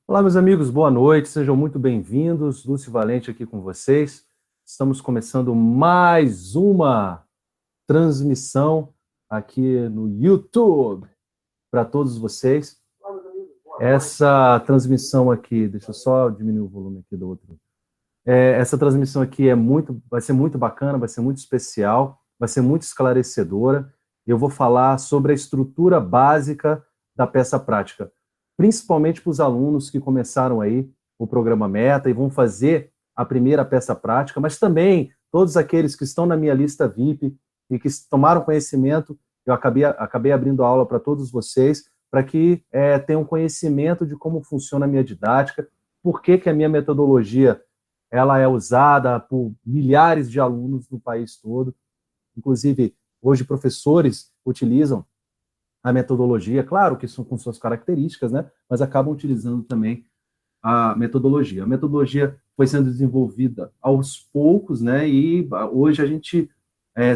Olá, meus amigos, boa noite, sejam muito bem-vindos. Lúcio Valente aqui com vocês. Estamos começando mais uma transmissão aqui no YouTube para todos vocês. Essa transmissão aqui, deixa eu só diminuir o volume aqui do outro. Essa transmissão aqui vai ser muito bacana, vai ser muito especial, vai ser muito esclarecedora. Eu vou falar sobre a estrutura básica da peça prática, principalmente para os alunos que começaram aí o programa Meta e vão fazer a primeira peça prática, mas também todos aqueles que estão na minha lista VIP e que tomaram conhecimento, eu acabei abrindo aula para todos vocês, para que tenham conhecimento de como funciona a minha didática, por que a minha metodologia ela é usada por milhares de alunos no país todo. Inclusive, hoje professores utilizam a metodologia, claro que são com suas características, né? Mas acabam utilizando também a metodologia. A metodologia foi sendo desenvolvida aos poucos, né? E hoje a gente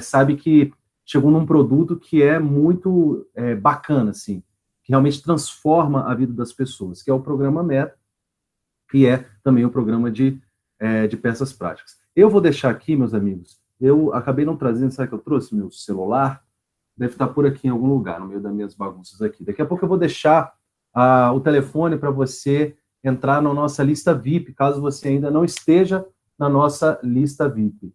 sabe que chegou num produto que é muito bacana, assim, que realmente transforma a vida das pessoas, que é o programa Meta, que é também o programa de peças práticas. Eu vou deixar aqui, meus amigos, eu acabei não trazendo, sabe que eu trouxe? Meu celular, deve estar por aqui em algum lugar, no meio das minhas bagunças aqui. Daqui a pouco eu vou deixar o telefone para você entrar na nossa lista VIP, caso você ainda não esteja na nossa lista VIP.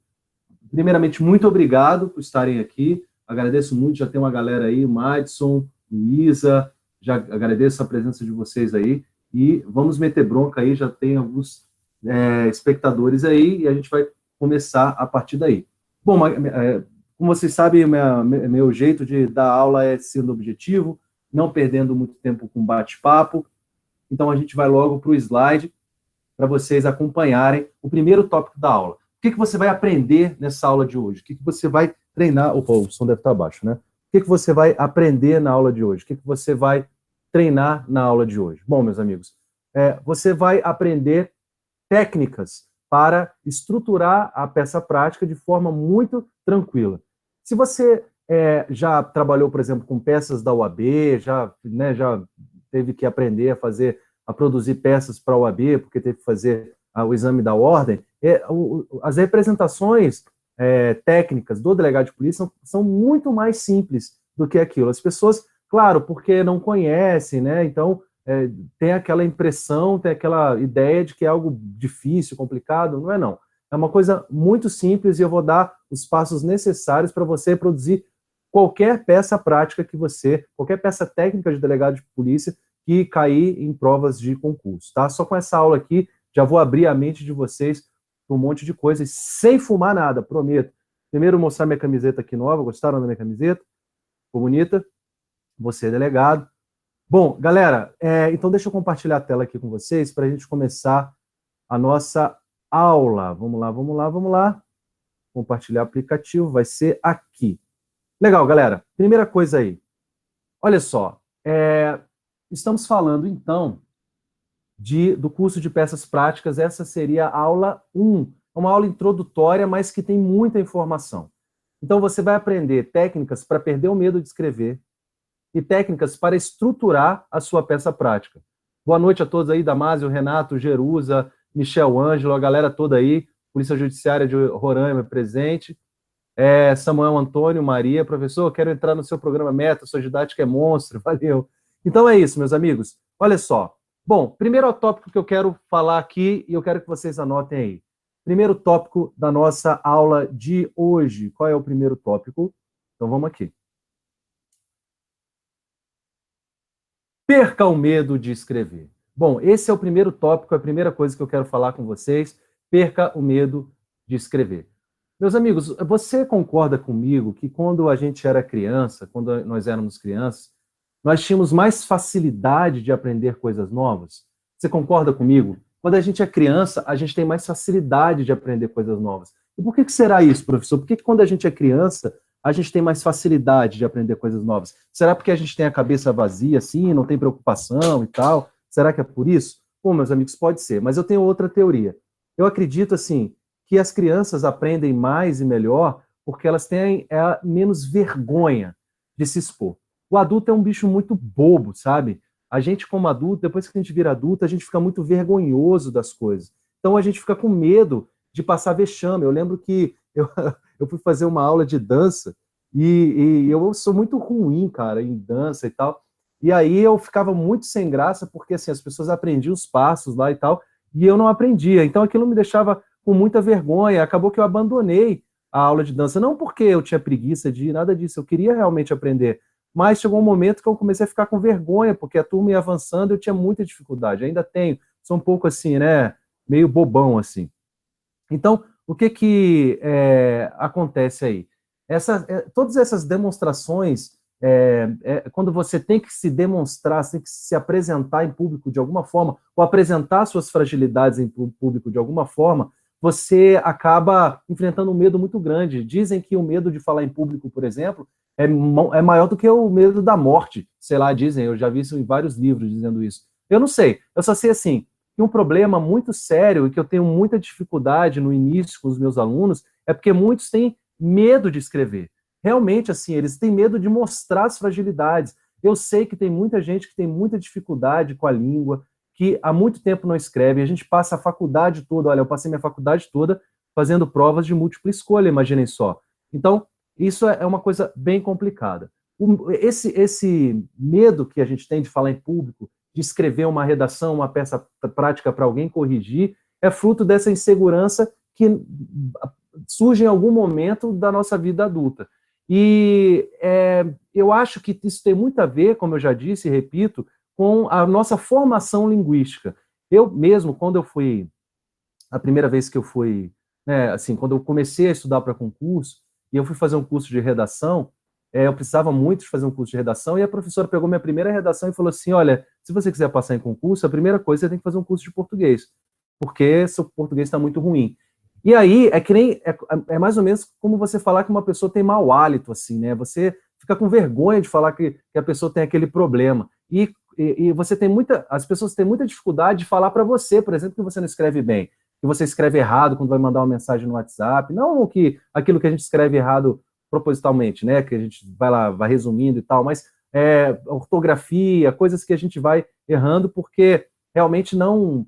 Primeiramente, muito obrigado por estarem aqui, agradeço muito, já tem uma galera aí, Madison, Luísa, já agradeço a presença de vocês aí, e vamos meter bronca aí, já tem alguns espectadores aí, e a gente vai começar a partir daí. Bom, como vocês sabem, meu jeito de dar aula é sendo objetivo, não perdendo muito tempo com bate-papo. Então, a gente vai logo para o slide para vocês acompanharem o primeiro tópico da aula. O que você vai aprender nessa aula de hoje? O que você vai treinar? Opa, o som deve estar baixo, né? O que você vai aprender na aula de hoje? O que você vai treinar na aula de hoje? Bom, meus amigos, você vai aprender técnicas para estruturar a peça prática de forma muito tranquila. Se você já trabalhou, por exemplo, com peças da UAB, já teve que aprender a produzir peças para a UAB, porque teve que fazer o exame da ordem, as representações técnicas do delegado de polícia são muito mais simples do que aquilo. As pessoas, claro, porque não conhecem, né? Então, tem aquela impressão, tem aquela ideia de que é algo difícil, complicado. Não é, não. É uma coisa muito simples e eu vou dar os passos necessários para você produzir qualquer peça prática qualquer peça técnica de delegado de polícia que cair em provas de concurso, tá? Só com essa aula aqui, já vou abrir a mente de vocês para um monte de coisas, sem fumar nada, prometo. Primeiro mostrar minha camiseta aqui nova, gostaram da minha camiseta? Ficou bonita? Você é delegado. Bom, galera, então deixa eu compartilhar a tela aqui com vocês para a gente começar a nossa aula. Vamos lá, vamos lá, vamos lá. Compartilhar aplicativo, vai ser aqui. Legal, galera. Primeira coisa aí. Olha só, estamos falando, então, do curso de peças práticas. Essa seria a aula 1. Uma aula introdutória, mas que tem muita informação. Então, você vai aprender técnicas para perder o medo de escrever e técnicas para estruturar a sua peça prática. Boa noite a todos aí, Damásio, Renato, Jerusa, Michel Ângelo, a galera toda aí, Polícia Judiciária de Roraima presente, Samuel Antônio, Maria, professor, quero entrar no seu programa Meta, sua didática é monstro, valeu. Então é isso, meus amigos. Olha só. Bom, primeiro tópico que eu quero falar aqui, e eu quero que vocês anotem aí. Primeiro tópico da nossa aula de hoje. Qual é o primeiro tópico? Então vamos aqui. Perca o medo de escrever. Bom, esse é o primeiro tópico, a primeira coisa que eu quero falar com vocês. Perca o medo de escrever. Meus amigos, você concorda comigo que quando a gente era criança, quando nós éramos crianças, nós tínhamos mais facilidade de aprender coisas novas? Você concorda comigo? Quando a gente é criança, a gente tem mais facilidade de aprender coisas novas. E por que será isso, professor? Por que quando a gente é criança, a gente tem mais facilidade de aprender coisas novas? Será porque a gente tem a cabeça vazia, assim, não tem preocupação e tal? Será que é por isso? Bom, meus amigos, pode ser, mas eu tenho outra teoria. Eu acredito, assim, que as crianças aprendem mais e melhor porque elas têm menos vergonha de se expor. O adulto é um bicho muito bobo, sabe? a gente como adulto, depois que a gente vira adulto, a gente fica muito vergonhoso das coisas. Então a gente fica com medo de passar vexame. Eu lembro que eu fui fazer uma aula de dança e eu sou muito ruim, cara, em dança e tal. E aí eu ficava muito sem graça, porque assim, as pessoas aprendiam os passos lá e tal, e eu não aprendia. Então aquilo me deixava com muita vergonha. Acabou que eu abandonei a aula de dança, não porque eu tinha preguiça de ir, nada disso, eu queria realmente aprender. Mas chegou um momento que eu comecei a ficar com vergonha, porque a turma ia avançando e eu tinha muita dificuldade. Ainda tenho, sou um pouco assim, né, meio bobão assim. Então, o que que acontece aí? Todas essas demonstrações, quando você tem que se demonstrar, você tem que se apresentar em público de alguma forma, ou apresentar suas fragilidades em público de alguma forma, você acaba enfrentando um medo muito grande. Dizem que o medo de falar em público, por exemplo, é maior do que o medo da morte. Sei lá, dizem, eu já vi isso em vários livros dizendo isso. Eu não sei, eu só sei assim, que um problema muito sério e que eu tenho muita dificuldade no início com os meus alunos é porque muitos têm medo de escrever. Realmente, assim, eles têm medo de mostrar as fragilidades. Eu sei que tem muita gente que tem muita dificuldade com a língua, que há muito tempo não escreve. A gente passa a faculdade toda, olha, eu passei minha faculdade toda fazendo provas de múltipla escolha, imaginem só. Então, isso é uma coisa bem complicada. Esse medo que a gente tem de falar em público, de escrever uma redação, uma peça prática para alguém corrigir, é fruto dessa insegurança que surge em algum momento da nossa vida adulta. E eu acho que isso tem muito a ver, como eu já disse e repito, com a nossa formação linguística. Eu mesmo, quando eu fui, a primeira vez que eu fui, né, assim, quando eu comecei a estudar para concurso, e eu fui fazer um curso de redação, eu precisava muito de fazer um curso de redação, e a professora pegou minha primeira redação e falou assim, olha, se você quiser passar em concurso, a primeira coisa você tem que fazer um curso de português, porque seu português está muito ruim. E aí, é que nem, mais ou menos como você falar que uma pessoa tem mau hálito, assim, né? Você fica com vergonha de falar que a pessoa tem aquele problema. E você tem as pessoas têm muita dificuldade de falar para você, por exemplo, que você não escreve bem, que você escreve errado quando vai mandar uma mensagem no WhatsApp, não aquilo que a gente escreve errado propositalmente, né? Que a gente vai lá, vai resumindo e tal, mas ortografia, coisas que a gente vai errando porque realmente não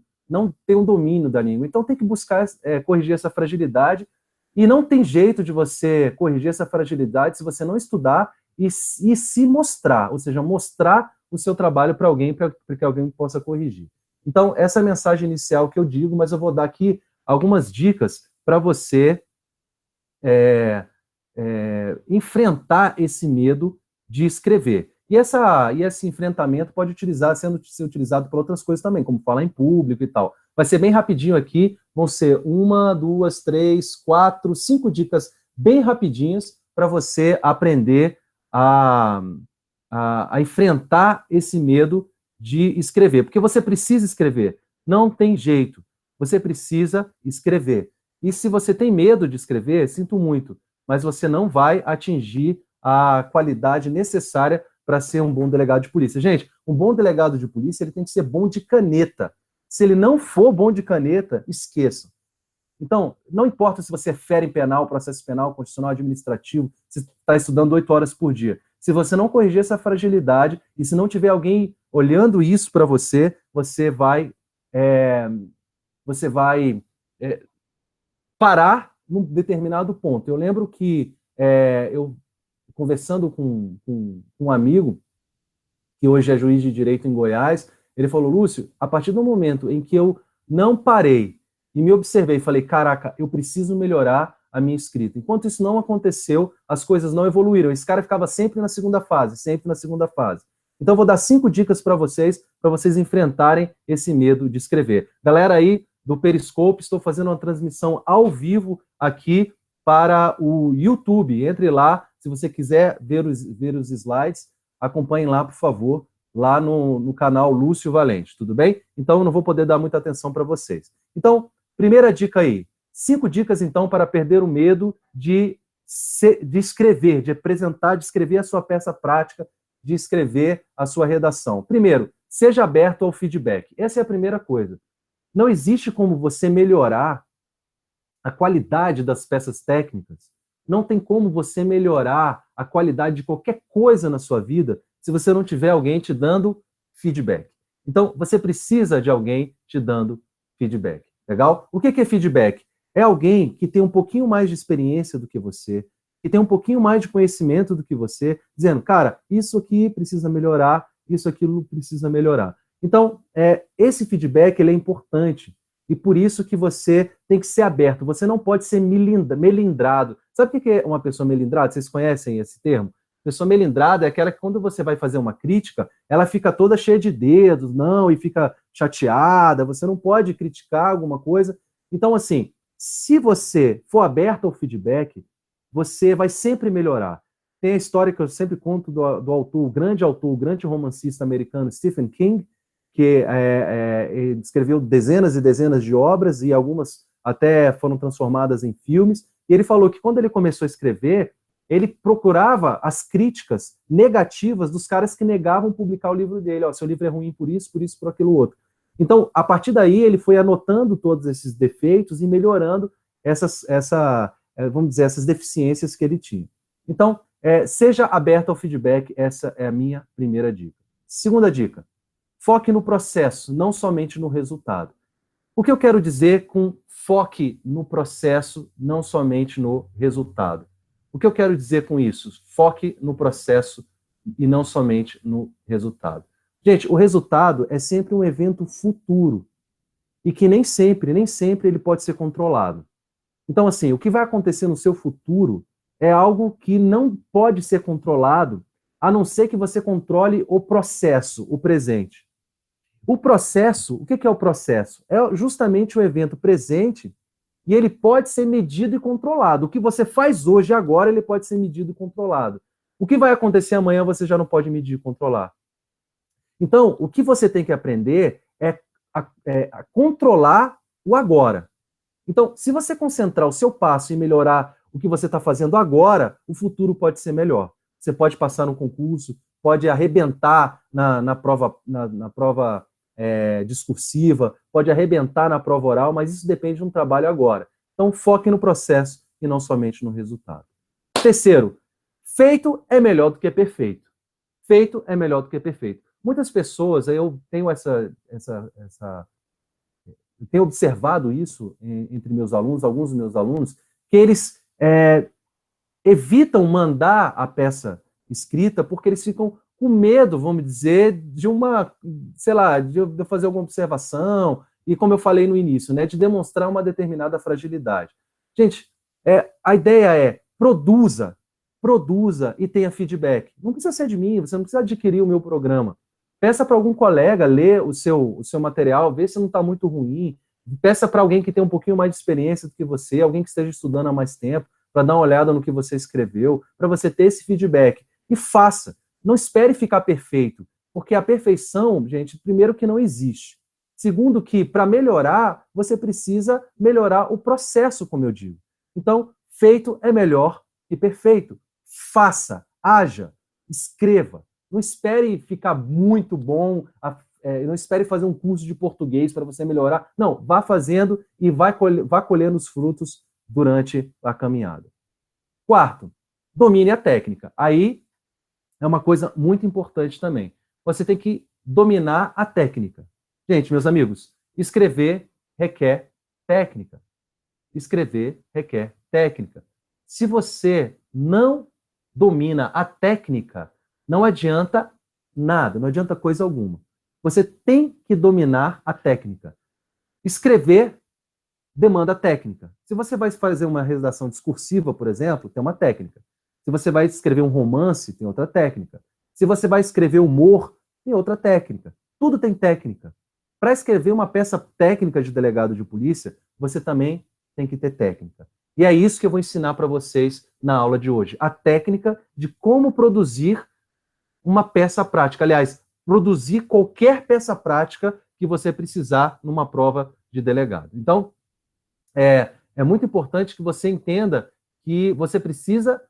tem um domínio da língua. Então tem que buscar corrigir essa fragilidade, e não tem jeito de você corrigir essa fragilidade se você não estudar e se mostrar, ou seja, mostrar o seu trabalho para alguém, para que alguém possa corrigir. Então, essa é a mensagem inicial que eu digo, mas eu vou dar aqui algumas dicas para você enfrentar esse medo de escrever. E esse enfrentamento pode ser utilizado para outras coisas também, como falar em público e tal. Vai ser bem rapidinho aqui, vão ser 1, 2, 3, 4, 5 dicas bem rapidinhas para você aprender a enfrentar esse medo de escrever. Porque você precisa escrever, não tem jeito. Você precisa escrever. E se você tem medo de escrever, sinto muito, mas você não vai atingir a qualidade necessária para ser um bom delegado de polícia. Gente, um bom delegado de polícia ele tem que ser bom de caneta. Se ele não for bom de caneta, esqueça. Então, não importa se você é fera em penal, processo penal, constitucional, administrativo, se está estudando 8 horas por dia. Se você não corrigir essa fragilidade e se não tiver alguém olhando isso para você, você vai parar num determinado ponto. Eu lembro que eu, conversando com um amigo, que hoje é juiz de direito em Goiás, ele falou, Lúcio, a partir do momento em que eu não parei e me observei, falei, caraca, eu preciso melhorar a minha escrita. Enquanto isso não aconteceu, as coisas não evoluíram. Esse cara ficava sempre na segunda fase, sempre na segunda fase. Então, eu vou dar 5 dicas para vocês enfrentarem esse medo de escrever. Galera aí do Periscope, estou fazendo uma transmissão ao vivo aqui para o YouTube. Entre lá, se você quiser ver os slides, acompanhem lá, por favor, lá no canal Lúcio Valente, tudo bem? Então, eu não vou poder dar muita atenção para vocês. Então, primeira dica aí. 5 dicas, então, para perder o medo de escrever, de apresentar, de escrever a sua peça prática, de escrever a sua redação. Primeiro, seja aberto ao feedback. Essa é a primeira coisa. Não existe como você melhorar a qualidade das peças técnicas. Não tem como você melhorar a qualidade de qualquer coisa na sua vida se você não tiver alguém te dando feedback. Então, você precisa de alguém te dando feedback. Legal? O que é feedback? É alguém que tem um pouquinho mais de experiência do que você, que tem um pouquinho mais de conhecimento do que você, dizendo, cara, isso aqui precisa melhorar, isso aquilo precisa melhorar. Então, esse feedback ele é importante e por isso que você tem que ser aberto. Você não pode ser melindrado. Sabe o que é uma pessoa melindrada? Vocês conhecem esse termo? Pessoa melindrada é aquela que quando você vai fazer uma crítica, ela fica toda cheia de dedos, não, e fica chateada, você não pode criticar alguma coisa. Então, assim, se você for aberto ao feedback, você vai sempre melhorar. Tem a história que eu sempre conto do autor, o grande romancista americano Stephen King, que escreveu dezenas e dezenas de obras e algumas até foram transformadas em filmes. E ele falou que quando ele começou a escrever, ele procurava as críticas negativas dos caras que negavam publicar o livro dele. Ó, seu livro é ruim por isso, por aquilo outro. Então, a partir daí, ele foi anotando todos esses defeitos e melhorando vamos dizer, essas deficiências que ele tinha. Então, seja aberto ao feedback, essa é a minha primeira dica. Segunda dica, foque no processo, não somente no resultado. O que eu quero dizer com foque no processo, não somente no resultado? O que eu quero dizer com isso? Foque no processo e não somente no resultado. Gente, o resultado é sempre um evento futuro e que nem sempre ele pode ser controlado. Então, assim, o que vai acontecer no seu futuro é algo que não pode ser controlado, a não ser que você controle o processo, o presente. O processo, o que é o processo? É justamente o evento presente e ele pode ser medido e controlado. O que você faz hoje, agora, ele pode ser medido e controlado. O que vai acontecer amanhã, você já não pode medir e controlar. Então, o que você tem que aprender é a controlar o agora. Então, se você concentrar o seu passo em melhorar o que você está fazendo agora, o futuro pode ser melhor. Você pode passar no concurso, pode arrebentar na prova discursiva, pode arrebentar na prova oral, mas isso depende de um trabalho agora. Então, foque no processo e não somente no resultado. Terceiro, feito é melhor do que perfeito. Feito é melhor do que perfeito. Muitas pessoas, eu tenho eu tenho observado isso entre meus alunos, alguns dos meus alunos, que eles evitam mandar a peça escrita porque eles ficam com medo, vamos dizer, de de eu fazer alguma observação, e como eu falei no início, né, de demonstrar uma determinada fragilidade. Gente, a ideia é produza e tenha feedback. Não precisa ser de mim, você não precisa adquirir o meu programa. Peça para algum colega ler o seu material, ver se não está muito ruim. Peça para alguém que tem um pouquinho mais de experiência do que você, alguém que esteja estudando há mais tempo, para dar uma olhada no que você escreveu, para você ter esse feedback. E faça. Não espere ficar perfeito, porque a perfeição, gente, primeiro que não existe. Segundo que, para melhorar, você precisa melhorar o processo, como eu digo. Então, feito é melhor que perfeito. Faça, haja, escreva. Não espere ficar muito bom, não espere fazer um curso de português para você melhorar. Não, vá fazendo e vá colhendo os frutos durante a caminhada. Quarto, domine a técnica. Aí é uma coisa muito importante também. Você tem que dominar a técnica. Gente, meus amigos, escrever requer técnica. Escrever requer técnica. Se você não domina a técnica, não adianta nada, não adianta coisa alguma. Você tem que dominar a técnica. Escrever demanda técnica. Se você vai fazer uma redação discursiva, por exemplo, tem uma técnica. Se você vai escrever um romance, tem outra técnica. Se você vai escrever humor, tem outra técnica. Tudo tem técnica. Para escrever uma peça técnica de delegado de polícia, você também tem que ter técnica. E é isso que eu vou ensinar para vocês na aula de hoje. A técnica de como produzir uma peça prática. Aliás, produzir qualquer peça prática que você precisar numa prova de delegado. Então, é muito importante que você entenda que você precisa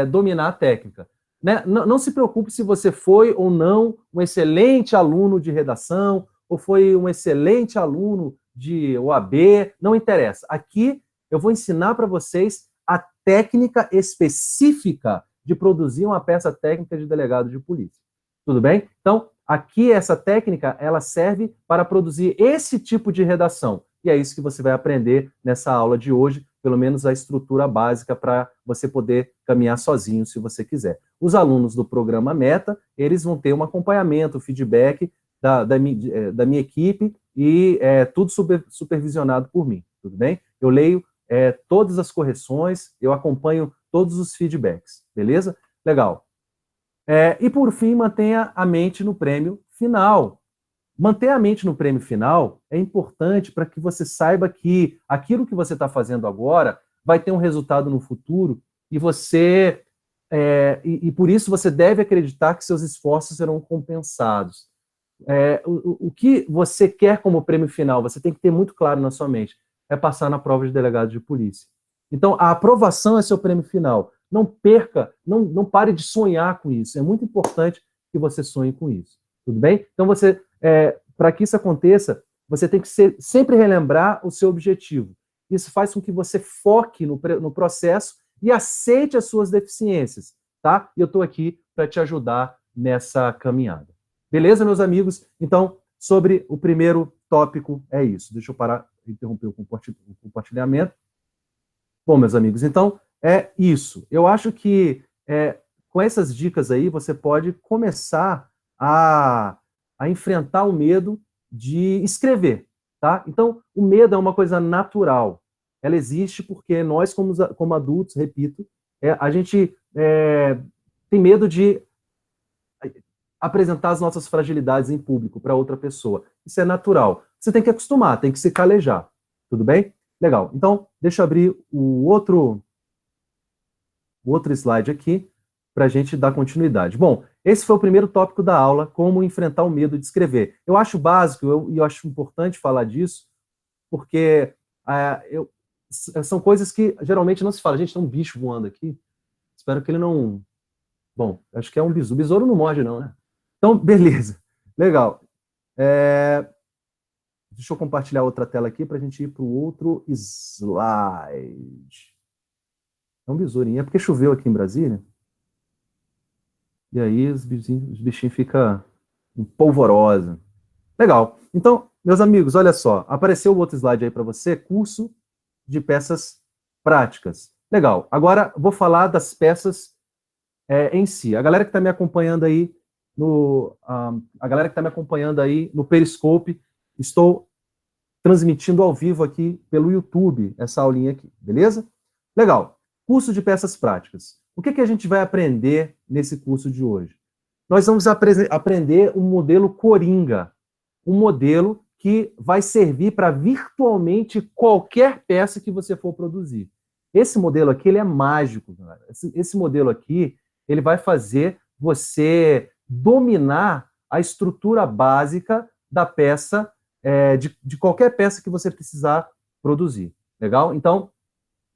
dominar a técnica. Né? Não se preocupe se você foi ou não um excelente aluno de redação, ou foi um excelente aluno de OAB, não interessa. Aqui eu vou ensinar para vocês a técnica específica de produzir uma peça técnica de delegado de polícia. Tudo bem? Então, aqui essa técnica, ela serve para produzir esse tipo de redação. E é isso que você vai aprender nessa aula de hoje, pelo menos a estrutura básica para você poder caminhar sozinho, se você quiser. Os alunos do programa Meta, eles vão ter um acompanhamento, feedback da minha equipe e tudo supervisionado por mim, tudo bem? Eu leio todas as correções, eu acompanho todos os feedbacks, beleza? Legal. E por fim, mantenha a mente no prêmio final. Manter a mente no prêmio final é importante para que você saiba que aquilo que você está fazendo agora vai ter um resultado no futuro e você e por isso você deve acreditar que seus esforços serão compensados. O que você quer como prêmio final, você tem que ter muito claro na sua mente, é passar na prova de delegado de polícia. Então, a aprovação é seu prêmio final. Não perca, não pare de sonhar com isso. É muito importante que você sonhe com isso. Tudo bem? Então, para que isso aconteça, você tem que sempre relembrar o seu objetivo. Isso faz com que você foque no processo e aceite as suas deficiências, tá? E eu estou aqui para te ajudar nessa caminhada. Beleza, meus amigos? Então, sobre o primeiro tópico, é isso. Deixa eu parar, interromper o compartilhamento. Bom, meus amigos, então, é isso. Eu acho que com essas dicas aí, você pode começar a enfrentar o medo de escrever, tá? Então, o medo é uma coisa natural. Ela existe porque nós, como adultos, repito, a gente tem medo de apresentar as nossas fragilidades em público para outra pessoa. Isso é natural. Você tem que acostumar, tem que se calejar. Tudo bem? Legal. Então, deixa eu abrir o outro slide aqui para a gente dar continuidade. Bom, esse foi o primeiro tópico da aula, como enfrentar o medo de escrever. Eu acho básico, eu acho importante falar disso, porque são coisas que geralmente não se fala. Gente, tem um bicho voando aqui. Espero que ele não... Bom, acho que é um besouro. O besouro não morde, não, né? Então, beleza. Legal. Deixa eu compartilhar outra tela aqui para a gente ir para o outro slide. É um besourinho. É porque choveu aqui em Brasília. E aí os bichinhos ficam em polvorosa. Legal. Então, meus amigos, olha só. Apareceu o outro slide aí para você. Curso de peças práticas. Legal. Agora, vou falar das peças em si. A galera que está me acompanhando aí no Periscope, estou transmitindo ao vivo aqui pelo YouTube essa aulinha aqui, beleza? Legal. Curso de peças práticas. O que a gente vai aprender nesse curso de hoje? Nós vamos aprender um modelo Coringa, um modelo que vai servir para virtualmente qualquer peça que você for produzir. Esse modelo aqui, ele é mágico, galera. Esse modelo aqui, ele vai fazer você dominar a estrutura básica da peça, de qualquer peça que você precisar produzir. Legal? Então,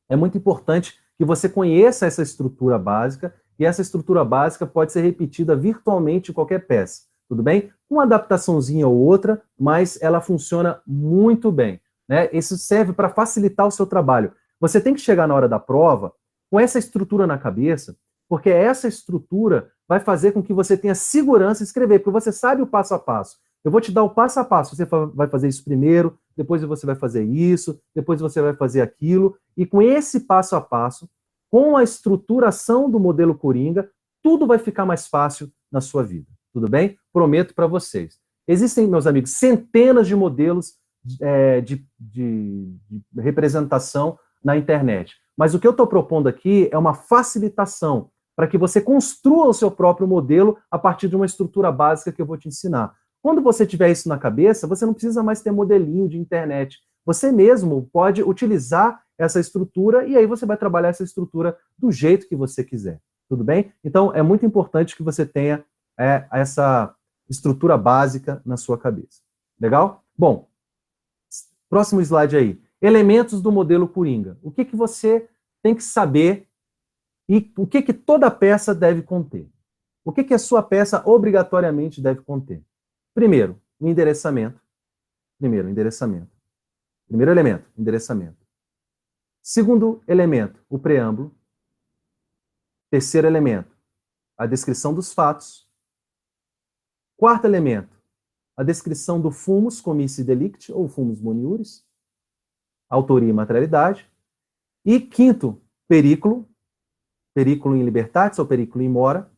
é muito importante que você conheça essa estrutura básica, e essa estrutura básica pode ser repetida virtualmente em qualquer peça. Tudo bem? Uma adaptaçãozinha ou outra, mas ela funciona muito bem, né? Isso serve para facilitar o seu trabalho. Você tem que chegar na hora da prova com essa estrutura na cabeça, porque essa estrutura vai fazer com que você tenha segurança em escrever, porque você sabe o passo a passo. Eu vou te dar o passo a passo. Você vai fazer isso primeiro, depois você vai fazer isso, depois você vai fazer aquilo. E com esse passo a passo, com a estruturação do modelo Coringa, tudo vai ficar mais fácil na sua vida. Tudo bem? Prometo para vocês. Existem, meus amigos, centenas de modelos de representação na internet. Mas o que eu estou propondo aqui é uma facilitação para que você construa o seu próprio modelo a partir de uma estrutura básica que eu vou te ensinar. Quando você tiver isso na cabeça, você não precisa mais ter modelinho de internet. Você mesmo pode utilizar essa estrutura e aí você vai trabalhar essa estrutura do jeito que você quiser. Tudo bem? Então, é muito importante que você tenha essa estrutura básica na sua cabeça. Legal? Bom, próximo slide aí. Elementos do modelo Coringa. O que você tem que saber e o que toda peça deve conter? O que a sua peça obrigatoriamente deve conter? Primeiro, o endereçamento. Primeiro elemento, endereçamento. Segundo elemento, o preâmbulo. Terceiro elemento, a descrição dos fatos. Quarto elemento, a descrição do fumus comissi delicti, ou fumus boniuris, autoria e materialidade. E quinto, periculo in libertatis ou periculo in mora,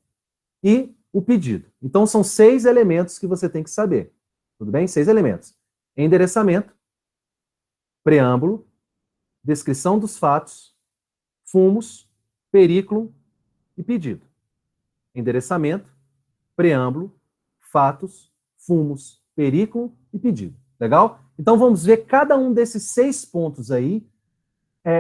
e o pedido. Então, são 6 elementos que você tem que saber. Tudo bem? 6 elementos. Endereçamento, preâmbulo, descrição dos fatos, fumus, periculo e pedido. Endereçamento, preâmbulo, fatos, fumus, periculo e pedido. Legal? Então, vamos ver cada um desses 6 pontos aí.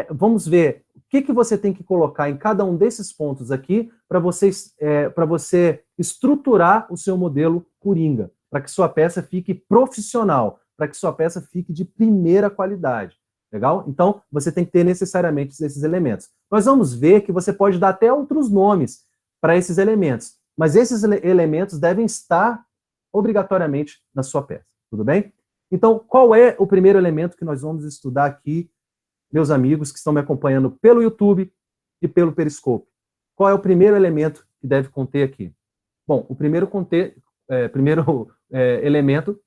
Vamos ver o que você tem que colocar em cada um desses pontos aqui para você estruturar o seu modelo Coringa, para que sua peça fique profissional, para que sua peça fique de primeira qualidade. Legal? Então, você tem que ter necessariamente esses elementos. Nós vamos ver que você pode dar até outros nomes para esses elementos, mas esses elementos devem estar obrigatoriamente na sua peça. Tudo bem? Então, qual é o primeiro elemento que nós vamos estudar aqui, meus amigos que estão me acompanhando pelo YouTube e pelo Periscope? Qual é o primeiro elemento que deve conter aqui? Bom, o primeiro elemento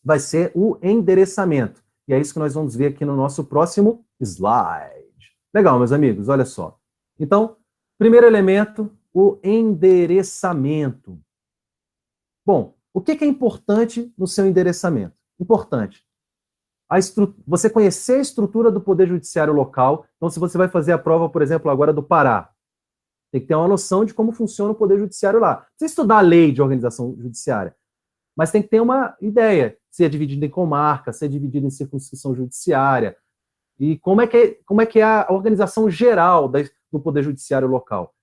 vai ser o endereçamento. E é isso que nós vamos ver aqui no nosso próximo slide. Legal, meus amigos, olha só. Então, primeiro elemento, o endereçamento. Bom, o que é importante no seu endereçamento? Importante. Você conhecer a estrutura do Poder Judiciário local. Então, se você vai fazer a prova, por exemplo, agora do Pará, tem que ter uma noção de como funciona o Poder Judiciário lá. Não precisa estudar a lei de organização judiciária, mas tem que ter uma ideia se é dividido em comarca, se é dividido em circunscrição judiciária, e como é que é a organização geral do Poder Judiciário local.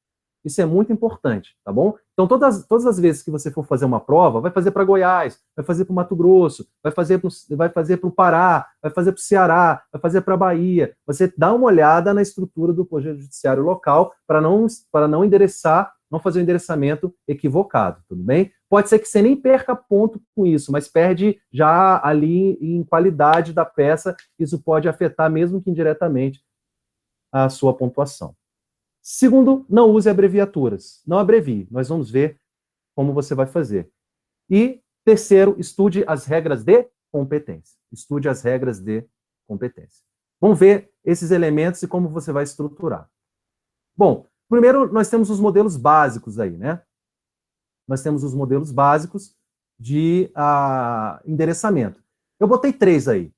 Isso é muito importante, tá bom? Então, todas as vezes que você for fazer uma prova, vai fazer para Goiás, vai fazer para o Mato Grosso, vai fazer para o Pará, vai fazer para o Ceará, vai fazer para a Bahia. Você dá uma olhada na estrutura do Poder Judiciário local para não endereçar, não fazer o endereçamento equivocado, tudo bem? Pode ser que você nem perca ponto com isso, mas perde já ali em qualidade da peça. Isso pode afetar, mesmo que indiretamente, a sua pontuação. Segundo, não use abreviaturas. Não abrevie. Nós vamos ver como você vai fazer. E terceiro, estude as regras de competência. Estude as regras de competência. Vamos ver esses elementos e como você vai estruturar. Bom, primeiro nós temos os modelos básicos aí, né? Nós temos os modelos básicos de endereçamento. Eu botei 3 aí.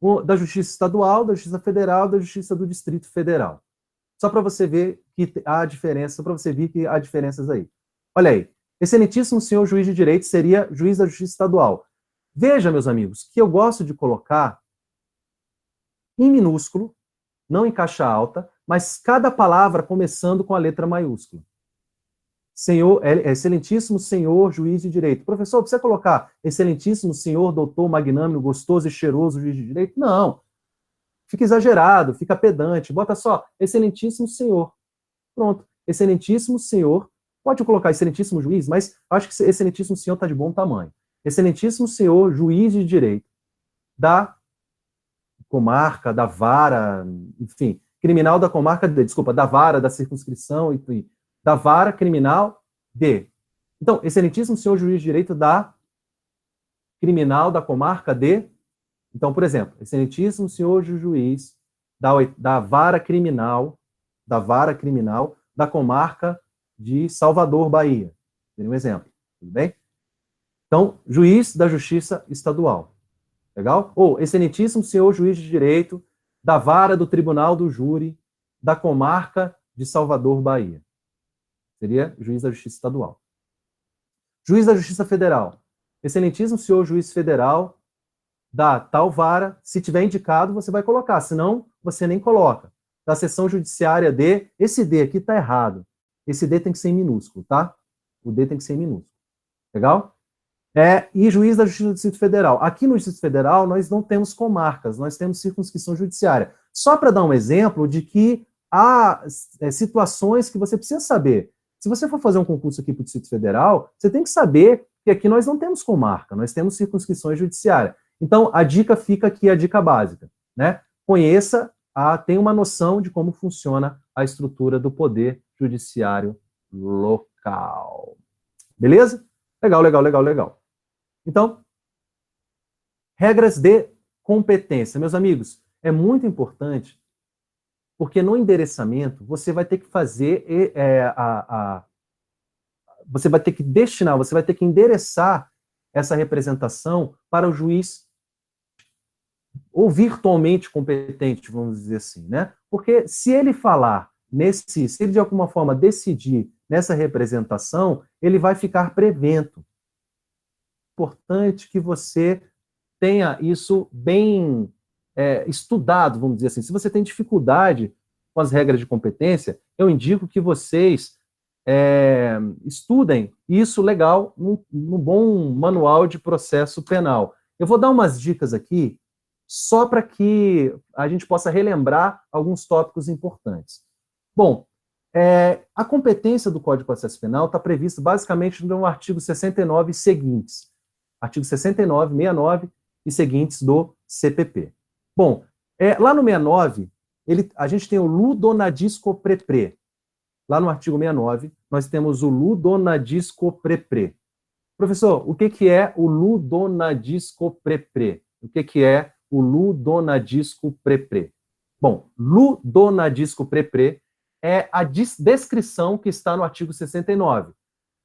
O da Justiça Estadual, da Justiça Federal, da Justiça do Distrito Federal. Só para você ver que há diferença, para você ver que há diferenças aí. Olha aí, excelentíssimo senhor juiz de direito seria juiz da Justiça Estadual. Veja, meus amigos, que eu gosto de colocar em minúsculo, não em caixa alta, mas cada palavra começando com a letra maiúscula. Excelentíssimo senhor juiz de direito. Professor, precisa colocar excelentíssimo senhor doutor magnânimo, gostoso e cheiroso juiz de direito? Não. Fica exagerado, fica pedante. Bota só, excelentíssimo senhor. Pronto, excelentíssimo senhor. Pode colocar excelentíssimo juiz, mas acho que excelentíssimo senhor está de bom tamanho. Excelentíssimo senhor juiz de direito da comarca, da vara, enfim, criminal da comarca, da vara, da circunscrição, enfim, da vara criminal de. Então, excelentíssimo senhor juiz de direito da criminal da comarca de. Então, por exemplo, excelentíssimo senhor juiz da vara criminal da comarca de Salvador, Bahia. Tem um exemplo, tudo bem? Então, juiz da Justiça Estadual. Legal? Ou excelentíssimo senhor juiz de direito da vara do Tribunal do Júri da comarca de Salvador, Bahia. Seria juiz da Justiça Estadual. Juiz da Justiça Federal. Excelentíssimo senhor juiz federal da tal vara, se tiver indicado, você vai colocar, senão você nem coloca. Da seção judiciária de, esse D aqui está errado. Esse D tem que ser em minúsculo, tá? O D tem que ser em minúsculo. Legal? E juiz da Justiça do Distrito Federal. Aqui no Distrito Federal, nós não temos comarcas, nós temos circunscrição judiciária. Só para dar um exemplo de que há situações que você precisa saber. Se você for fazer um concurso aqui para o Distrito Federal, você tem que saber que aqui nós não temos comarca, nós temos circunscrições judiciárias. Então, a dica fica aqui, a dica básica, né? Conheça, tenha uma noção de como funciona a estrutura do Poder Judiciário local. Beleza? Legal, legal, legal, legal. Então, regras de competência. Meus amigos, é muito importante, porque no endereçamento você vai ter que fazer você vai ter que destinar, você vai ter que endereçar essa representação para o juiz ou virtualmente competente, vamos dizer assim, né? Porque se ele falar se ele de alguma forma decidir nessa representação, ele vai ficar prevento. Importante que você tenha isso bem estudado, vamos dizer assim. Se você tem dificuldade com as regras de competência, eu indico que vocês estudem isso legal num bom manual de processo penal. Eu vou dar umas dicas aqui, só para que a gente possa relembrar alguns tópicos importantes. Bom, a competência do Código de Processo Penal está prevista basicamente no artigo 69 e seguintes. Artigo 69, 69 e seguintes do CPP. Bom, lá no 69, a gente tem o ludonadisco prepre. Lá no artigo 69, nós temos o ludonadisco prepre. Professor, o que é o ludonadisco prepre? O que é o ludonadisco prepre? Bom, ludonadisco prepre é a descrição que está no artigo 69.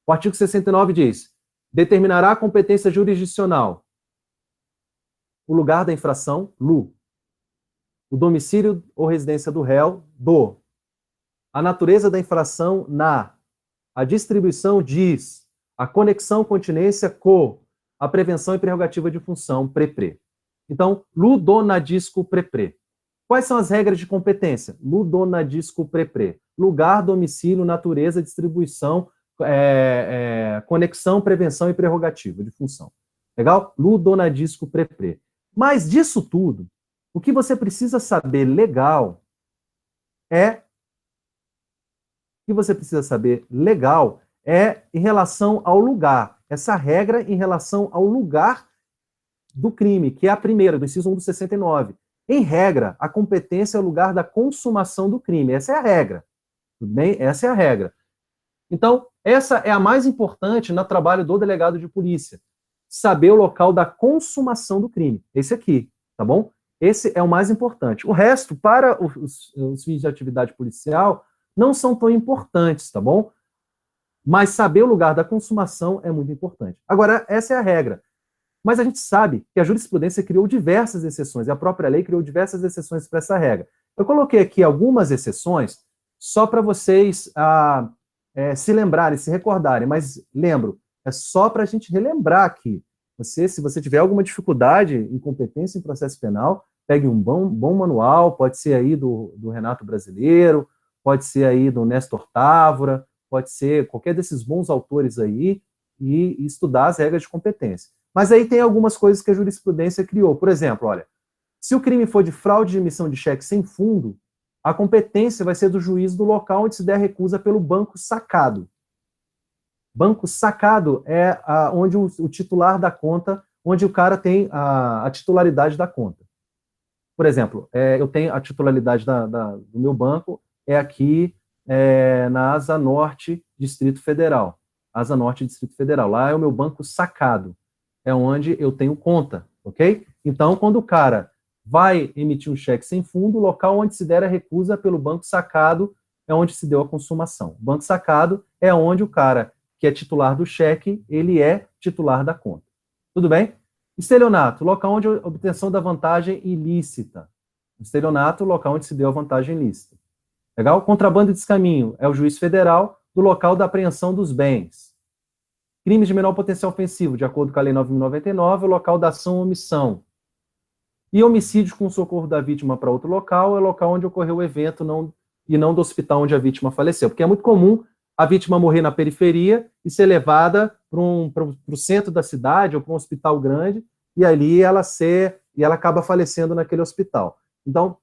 O artigo 69 diz: determinará a competência jurisdicional, o lugar da infração, lu, o domicílio ou residência do réu, do, a natureza da infração, na, a distribuição, diz, a conexão, continência, co, a prevenção e prerrogativa de função, prepre. Então, ludonadisco prepre. Quais são as regras de competência? Ludonadisco prepre. Lugar, domicílio, natureza, distribuição, conexão, prevenção e prerrogativa de função. Legal? Ludonadisco prepre. Mas disso tudo, o que você precisa saber legal é em relação ao lugar. Essa regra em relação ao lugar do crime, que é a primeira, do inciso 1 do 69. Em regra, a competência é o lugar da consumação do crime. Essa é a regra. Tudo bem? Essa é a regra. Então, essa é a mais importante no trabalho do delegado de polícia. Saber o local da consumação do crime. Esse aqui, tá bom? Esse é o mais importante. O resto, para os fins de atividade policial, não são tão importantes, tá bom? Mas saber o lugar da consumação é muito importante. Agora, essa é a regra. Mas a gente sabe que a jurisprudência criou diversas exceções, e a própria lei criou diversas exceções para essa regra. Eu coloquei aqui algumas exceções só para vocês se lembrarem, se recordarem, mas lembro, é só para a gente relembrar aqui. Se você tiver alguma dificuldade em competência em processo penal, pegue um bom manual, pode ser aí do Renato Brasileiro, pode ser aí do Néstor Távora, pode ser qualquer desses bons autores aí, e estudar as regras de competência. Mas aí tem algumas coisas que a jurisprudência criou. Por exemplo, olha, se o crime for de fraude de emissão de cheque sem fundo, a competência vai ser do juiz do local onde se der recusa pelo banco sacado. Banco sacado é onde o titular da conta, onde o cara tem a titularidade da conta. Por exemplo, eu tenho a titularidade do meu banco, aqui na Asa Norte, Distrito Federal. Asa Norte, Distrito Federal. Lá é o meu banco sacado. É onde eu tenho conta, ok? Então, quando o cara vai emitir um cheque sem fundo, o local onde se der a recusa pelo banco sacado é onde se deu a consumação. O banco sacado é onde o cara que é titular do cheque, ele é titular da conta. Tudo bem? Estelionato, local onde a obtenção da vantagem ilícita. Estelionato, local onde se deu a vantagem ilícita. Legal? Contrabando e descaminho é o juiz federal do local da apreensão dos bens. Crimes de menor potencial ofensivo, de acordo com a Lei 9.099, é o local da ação ou omissão. E homicídio com socorro da vítima para outro local é o local onde ocorreu o evento e não do hospital onde a vítima faleceu. Porque é muito comum a vítima morrer na periferia e ser levada para o centro da cidade ou para um hospital grande, e ali ela acaba falecendo naquele hospital. Então,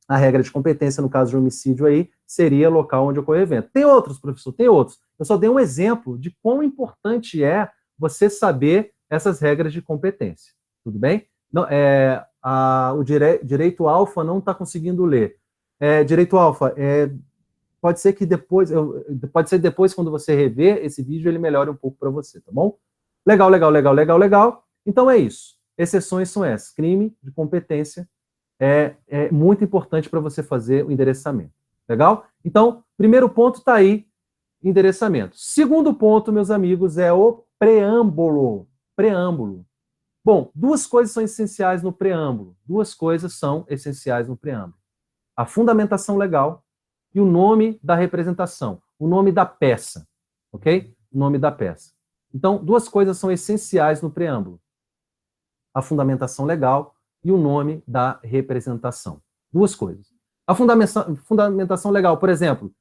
a regra de competência, no caso de homicídio aí, seria local onde ocorre o evento. Tem outros, professor, tem outros. Eu só dei um exemplo de quão importante é você saber essas regras de competência. Tudo bem? Não, o direito alfa não está conseguindo ler. Direito alfa, pode ser que depois, quando você rever esse vídeo, ele melhore um pouco para você, tá bom? Legal, legal, legal, legal, legal. Então é isso. Exceções são essas. Crime de competência é muito importante para você fazer o endereçamento. Legal? Então, primeiro ponto está aí, endereçamento. Segundo ponto, meus amigos, é o preâmbulo. Preâmbulo. Bom, duas coisas são essenciais no preâmbulo. Duas coisas são essenciais no preâmbulo. A fundamentação legal e o nome da representação, o nome da peça, ok? O nome da peça. Então, duas coisas são essenciais no preâmbulo. A fundamentação legal e o nome da representação. Duas coisas. A fundamentação legal, por exemplo,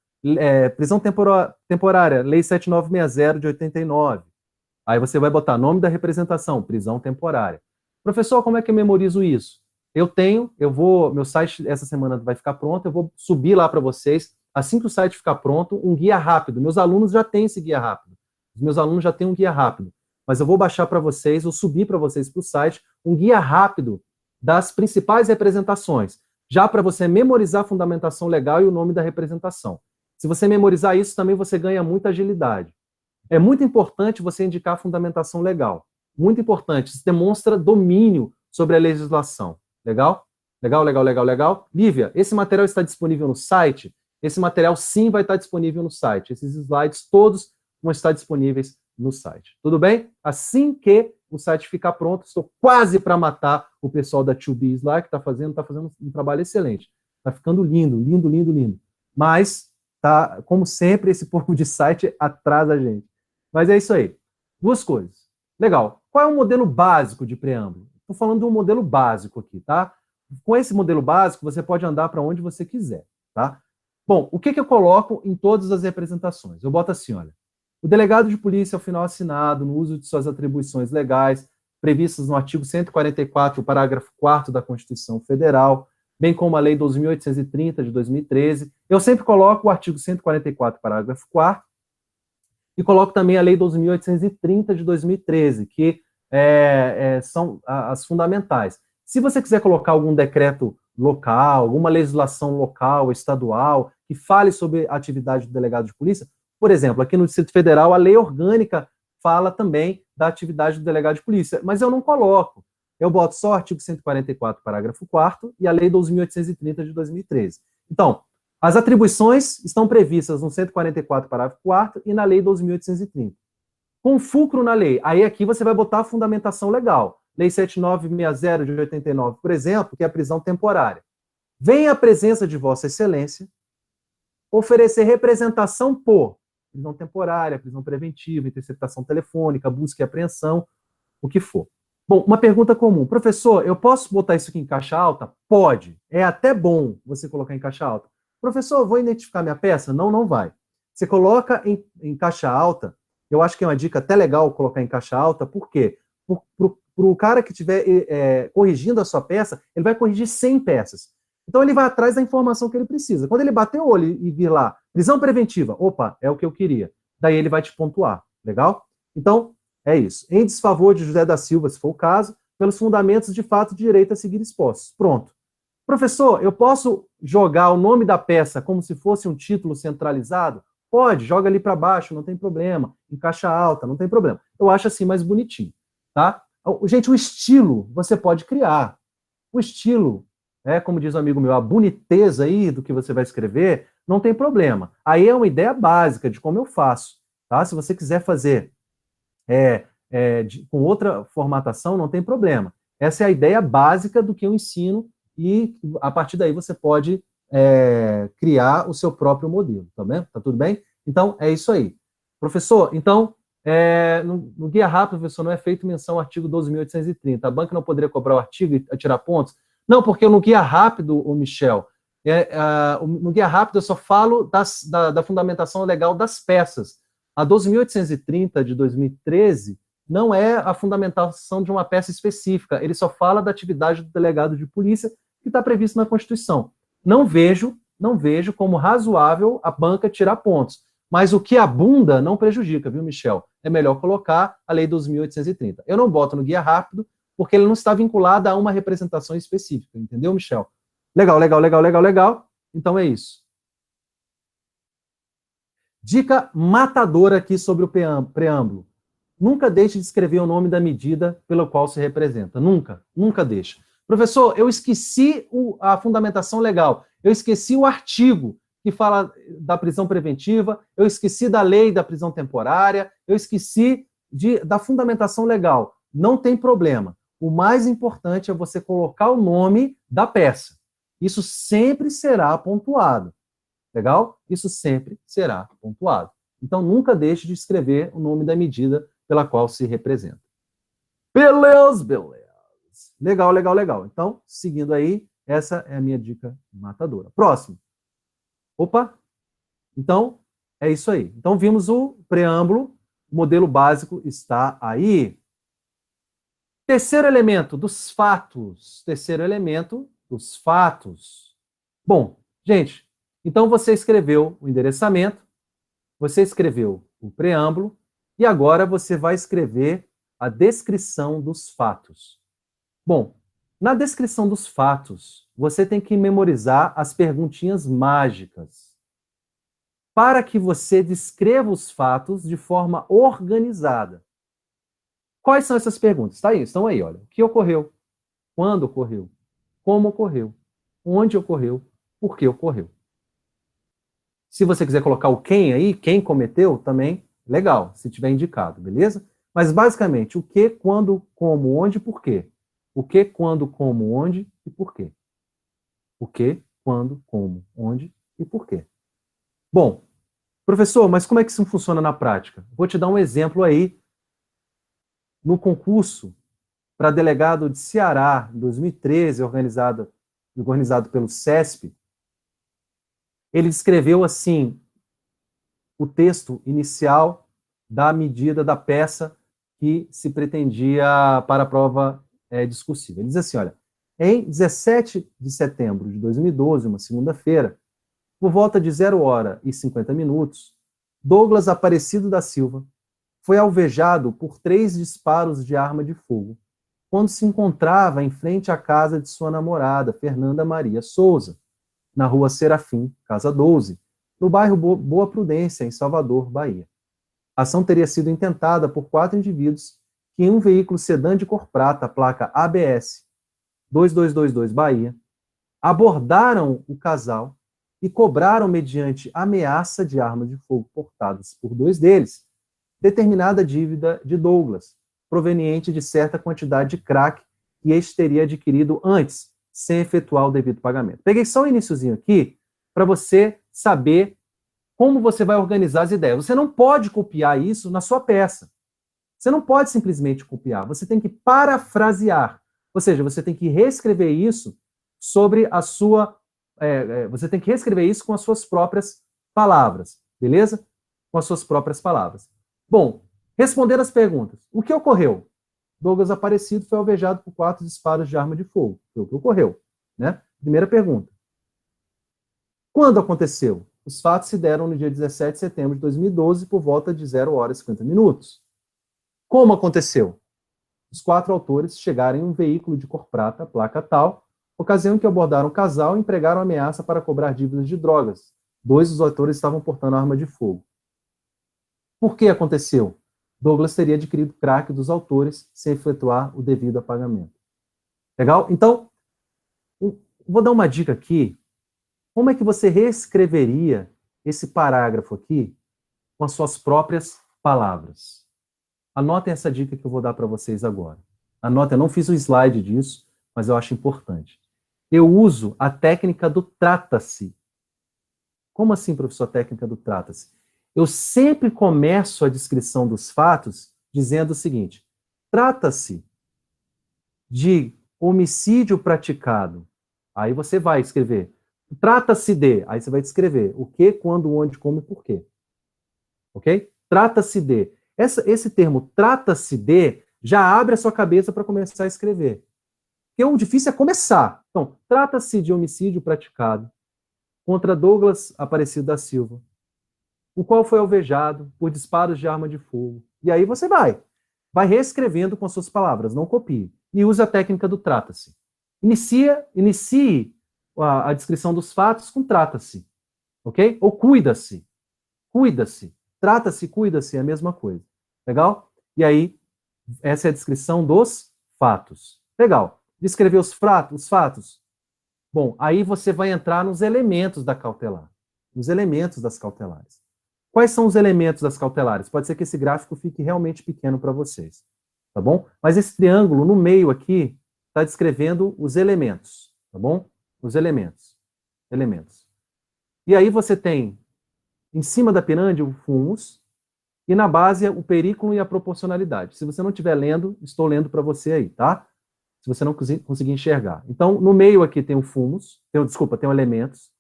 prisão temporária, Lei 7960 de 89. Aí você vai botar nome da representação, prisão temporária. Professor, como é que eu memorizo isso? Meu site essa semana vai ficar pronto, eu vou subir lá para vocês, assim que o site ficar pronto, um guia rápido. Meus alunos já têm esse guia rápido. Os meus alunos já têm um guia rápido. Mas eu vou baixar para vocês, vou subir para vocês para o site, um guia rápido das principais representações, já para você memorizar a fundamentação legal e o nome da representação. Se você memorizar isso, também você ganha muita agilidade. É muito importante você indicar a fundamentação legal. Muito importante. Isso demonstra domínio sobre a legislação. Legal? Legal, legal, legal, legal. Lívia, esse material está disponível no site? Esse material sim vai estar disponível no site. Esses slides todos vão estar disponíveis no site. Tudo bem? Assim que o site ficar pronto, estou quase para matar o pessoal da 2Bs lá, que está fazendo um trabalho excelente. Está ficando lindo, lindo, lindo, lindo. Mas, tá, como sempre, esse povo de site atrasa a gente. Mas é isso aí. Duas coisas. Legal. Qual é o modelo básico de preâmbulo? Estou falando de um modelo básico aqui, tá? Com esse modelo básico, você pode andar para onde você quiser, tá? Bom, o que eu coloco em todas as representações? Eu boto assim, olha. O delegado de polícia, ao final assinado, no uso de suas atribuições legais, previstas no artigo 144, parágrafo 4º da Constituição Federal, bem como a Lei 12.830 de 2013. Eu sempre coloco o artigo 144, parágrafo 4º, e coloco também a Lei 12.830 de 2013, que são as fundamentais. Se você quiser colocar algum decreto local, alguma legislação local, estadual, que fale sobre a atividade do delegado de polícia, por exemplo, aqui no Distrito Federal, a lei orgânica fala também da atividade do delegado de polícia, mas eu não coloco. Eu boto só o artigo 144, parágrafo 4º, e a Lei 12.830 de 2013. Então, as atribuições estão previstas no 144, parágrafo 4º, e na Lei 12.830. Com fulcro na lei, aí aqui você vai botar a fundamentação legal. Lei 7960 de 89, por exemplo, que é a prisão temporária. Vem a presença de Vossa Excelência oferecer representação por prisão temporária, prisão preventiva, interceptação telefônica, busca e apreensão, o que for. Bom, uma pergunta comum. Professor, eu posso botar isso aqui em caixa alta? Pode. É até bom você colocar em caixa alta. Professor, vou identificar minha peça? Não, não vai. Você coloca em caixa alta, eu acho que é uma dica até legal colocar em caixa alta, por quê? Para o cara que estiver corrigindo a sua peça, ele vai corrigir 100 peças. Então ele vai atrás da informação que ele precisa. Quando ele bater o olho e vir lá, prisão preventiva, opa, é o que eu queria. Daí ele vai te pontuar, legal? Então, é isso. Em desfavor de José da Silva, se for o caso, pelos fundamentos de fato de direito a seguir expostos. Pronto. Professor, eu posso jogar o nome da peça como se fosse um título centralizado? Pode, joga ali para baixo, não tem problema. Em caixa alta, não tem problema. Eu acho assim mais bonitinho, tá? Gente, o estilo você pode criar. O estilo, como diz um amigo meu, a boniteza aí do que você vai escrever, não tem problema. Aí é uma ideia básica de como eu faço, tá? Se você quiser fazer com outra formatação, não tem problema. Essa é a ideia básica do que eu ensino e a partir daí você pode criar o seu próprio modelo, tá bem? Tá tudo bem? Então, é isso aí. Professor, então, no guia rápido, professor, não é feito menção ao artigo 12.830. A banca não poderia cobrar o artigo e tirar pontos? Não, porque no guia rápido, o Michel, no guia rápido eu só falo da fundamentação legal das peças. A 12.830 de 2013 não é a fundamentação de uma peça específica, ele só fala da atividade do delegado de polícia que está previsto na Constituição. Não vejo como razoável a banca tirar pontos. Mas o que abunda não prejudica, viu, Michel? É melhor colocar a Lei 12.830. Eu não boto no guia rápido, porque ele não está vinculado a uma representação específica, entendeu, Michel? Legal, legal, legal, legal, legal. Então é isso. Dica matadora aqui sobre o preâmbulo. Nunca deixe de escrever o nome da medida pelo qual se representa. Nunca, nunca deixe. Professor, eu esqueci a fundamentação legal. Eu esqueci o artigo que fala da prisão preventiva, eu esqueci da lei da prisão temporária, eu esqueci da fundamentação legal. Não tem problema. O mais importante é você colocar o nome da peça. Isso sempre será pontuado. Legal? Isso sempre será pontuado. Então, nunca deixe de escrever o nome da medida pela qual se representa. Beleza, beleza. Legal, legal, legal. Então, seguindo aí, essa é a minha dica matadora. Próximo. Opa! Então, é isso aí. Então, vimos o preâmbulo, o modelo básico está aí. Terceiro elemento, dos fatos. Terceiro elemento, dos fatos. Bom, gente, então você escreveu o endereçamento, você escreveu o preâmbulo, e agora você vai escrever a descrição dos fatos. Bom, na descrição dos fatos, você tem que memorizar as perguntinhas mágicas para que você descreva os fatos de forma organizada. Quais são essas perguntas? Tá aí, estão aí, olha. O que ocorreu? Quando ocorreu? Como ocorreu? Onde ocorreu? Por que ocorreu? Se você quiser colocar o quem aí, quem cometeu, também, legal, se tiver indicado, beleza? Mas basicamente, o que, quando, como, onde e por quê? O que, quando, como, onde e por quê? O que, quando, como, onde e por quê? Bom, professor, mas como é que isso funciona na prática? Vou te dar um exemplo aí. No concurso para delegado de Ceará, em 2013, organizado pelo CESP, ele escreveu assim o texto inicial da medida da peça que se pretendia para a prova discursiva. Ele diz assim, olha, em 17 de setembro de 2012, uma segunda-feira, por volta de 0h50, Douglas Aparecido da Silva foi alvejado por 3 disparos de arma de fogo, quando se encontrava em frente à casa de sua namorada, Fernanda Maria Souza, na rua Serafim, casa 12, no bairro Boa Prudência, em Salvador, Bahia. A ação teria sido intentada por 4 indivíduos que, em um veículo sedã de cor prata, placa ABS 2222 Bahia, abordaram o casal e cobraram, mediante ameaça de arma de fogo portadas por 2 deles, determinada dívida de Douglas, proveniente de certa quantidade de crack que este teria adquirido antes, sem efetuar o devido pagamento. Peguei só um iniciozinho aqui para você saber como você vai organizar as ideias. Você não pode copiar isso na sua peça. Você não pode simplesmente copiar, você tem que parafrasear. Ou seja, você tem que reescrever isso sobre a sua... você tem que reescrever isso com as suas próprias palavras, beleza? Com as suas próprias palavras. Bom, responder as perguntas. O que ocorreu? Douglas Aparecido foi alvejado por 4 disparos de arma de fogo. Foi o que ocorreu, né? Primeira pergunta. Quando aconteceu? Os fatos se deram no dia 17 de setembro de 2012, por volta de 0h50. Como aconteceu? Os 4 autores chegaram em um veículo de cor prata, placa tal, ocasião em que abordaram o casal e empregaram ameaça para cobrar dívidas de drogas. 2 dos autores estavam portando arma de fogo. Por que aconteceu? Douglas teria adquirido crack dos autores sem efetuar o devido a pagamento. Legal? Então, vou dar uma dica aqui. Como é que você reescreveria esse parágrafo aqui com as suas próprias palavras? Anotem essa dica que eu vou dar para vocês agora. Anotem, eu não fiz o slide disso, mas eu acho importante. Eu uso a técnica do trata-se. Como assim, professor, a técnica do trata-se? Eu sempre começo a descrição dos fatos dizendo o seguinte: trata-se de homicídio praticado. Aí você vai escrever. Trata-se de. Aí você vai descrever o que, quando, onde, como e por quê. Ok? Trata-se de. Esse termo trata-se de já abre a sua cabeça para começar a escrever. Porque o difícil é começar. Então, trata-se de homicídio praticado contra Douglas Aparecido da Silva, o qual foi alvejado por disparos de arma de fogo. E aí você vai reescrevendo com as suas palavras, não copie. E use a técnica do trata-se. Inicie a descrição dos fatos com trata-se, ok? Ou cuida-se. cuida-se. Trata-se, cuida-se, é a mesma coisa. Legal? E aí, essa é a descrição dos fatos. Legal. Descrever os fatos. Bom, aí você vai entrar nos elementos da cautelar. Nos elementos das cautelares. Quais são os elementos das cautelares? Pode ser que esse gráfico fique realmente pequeno para vocês. Tá bom? Mas esse triângulo no meio aqui está descrevendo os elementos. Tá bom? Os elementos. Elementos. E aí você tem, em cima da pirâmide, o fumus, e na base o perículo e a proporcionalidade. Se você não estiver lendo, estou lendo para você aí, tá? Se você não conseguir enxergar. Então, no meio aqui tem o fumus, tem elementos.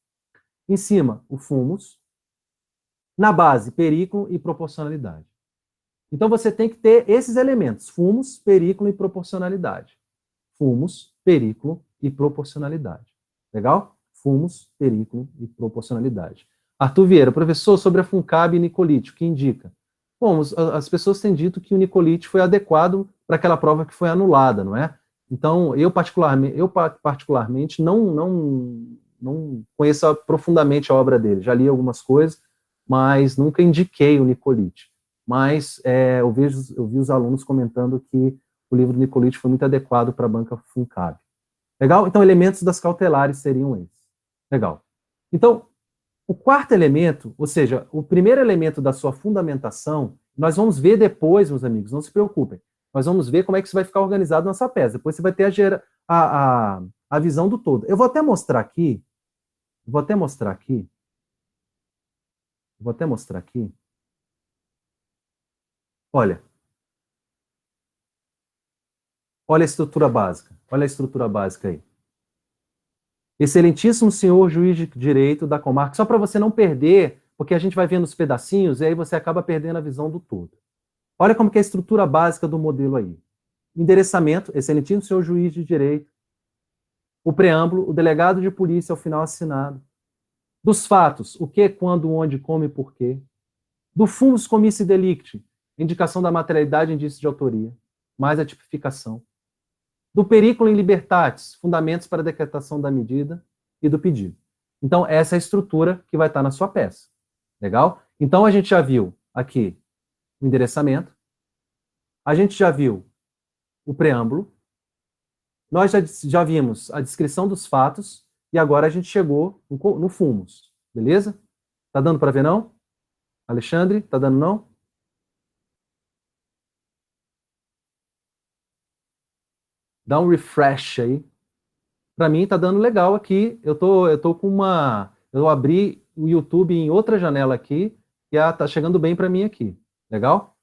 Em cima, o fumus. Na base, perículo e proporcionalidade. Então, você tem que ter esses elementos, fumus, perículo e proporcionalidade. Fumus, perículo e proporcionalidade. Legal? Fumus, perículo e proporcionalidade. Arthur Vieira, professor, sobre a FUNCAB e Nicolite, o que indica? Bom, as pessoas têm dito que o Nicolite foi adequado para aquela prova que foi anulada, não é? Então, eu particularmente não conheço profundamente a obra dele. Já li algumas coisas, mas nunca indiquei o Nicolite. Mas eu vi os alunos comentando que o livro do Nicolite foi muito adequado para a banca FUNCAB. Legal? Então, elementos das cautelares seriam esses. Legal. Então, o quarto elemento, ou seja, o primeiro elemento da sua fundamentação, nós vamos ver depois, meus amigos, não se preocupem. Nós vamos ver como é que isso vai ficar organizado na sua peça. Depois você vai ter a visão do todo. Eu vou até mostrar aqui. Olha. Olha a estrutura básica. Olha a estrutura básica aí. Excelentíssimo senhor juiz de direito da comarca, só para você não perder, porque a gente vai vendo os pedacinhos e aí você acaba perdendo a visão do todo. Olha como que é a estrutura básica do modelo aí. Endereçamento, excelentíssimo senhor juiz de direito. O preâmbulo, o delegado de polícia ao final assinado. Dos fatos, o que, quando, onde, como e porquê. Do fumus comissi delicti, indicação da materialidade e indício de autoria, mais a tipificação. Do perículo in libertatis, fundamentos para a decretação da medida e do pedido. Então, essa é a estrutura que vai estar na sua peça. Legal? Então, a gente já viu aqui o endereçamento, a gente já viu o preâmbulo, nós já vimos a descrição dos fatos e agora a gente chegou no fumus. Beleza? Tá dando para ver, não? Alexandre, tá dando, não? Dá um refresh aí. Para mim tá dando legal aqui. Eu tô com eu abri o YouTube em outra janela aqui e tá chegando bem para mim aqui. Legal?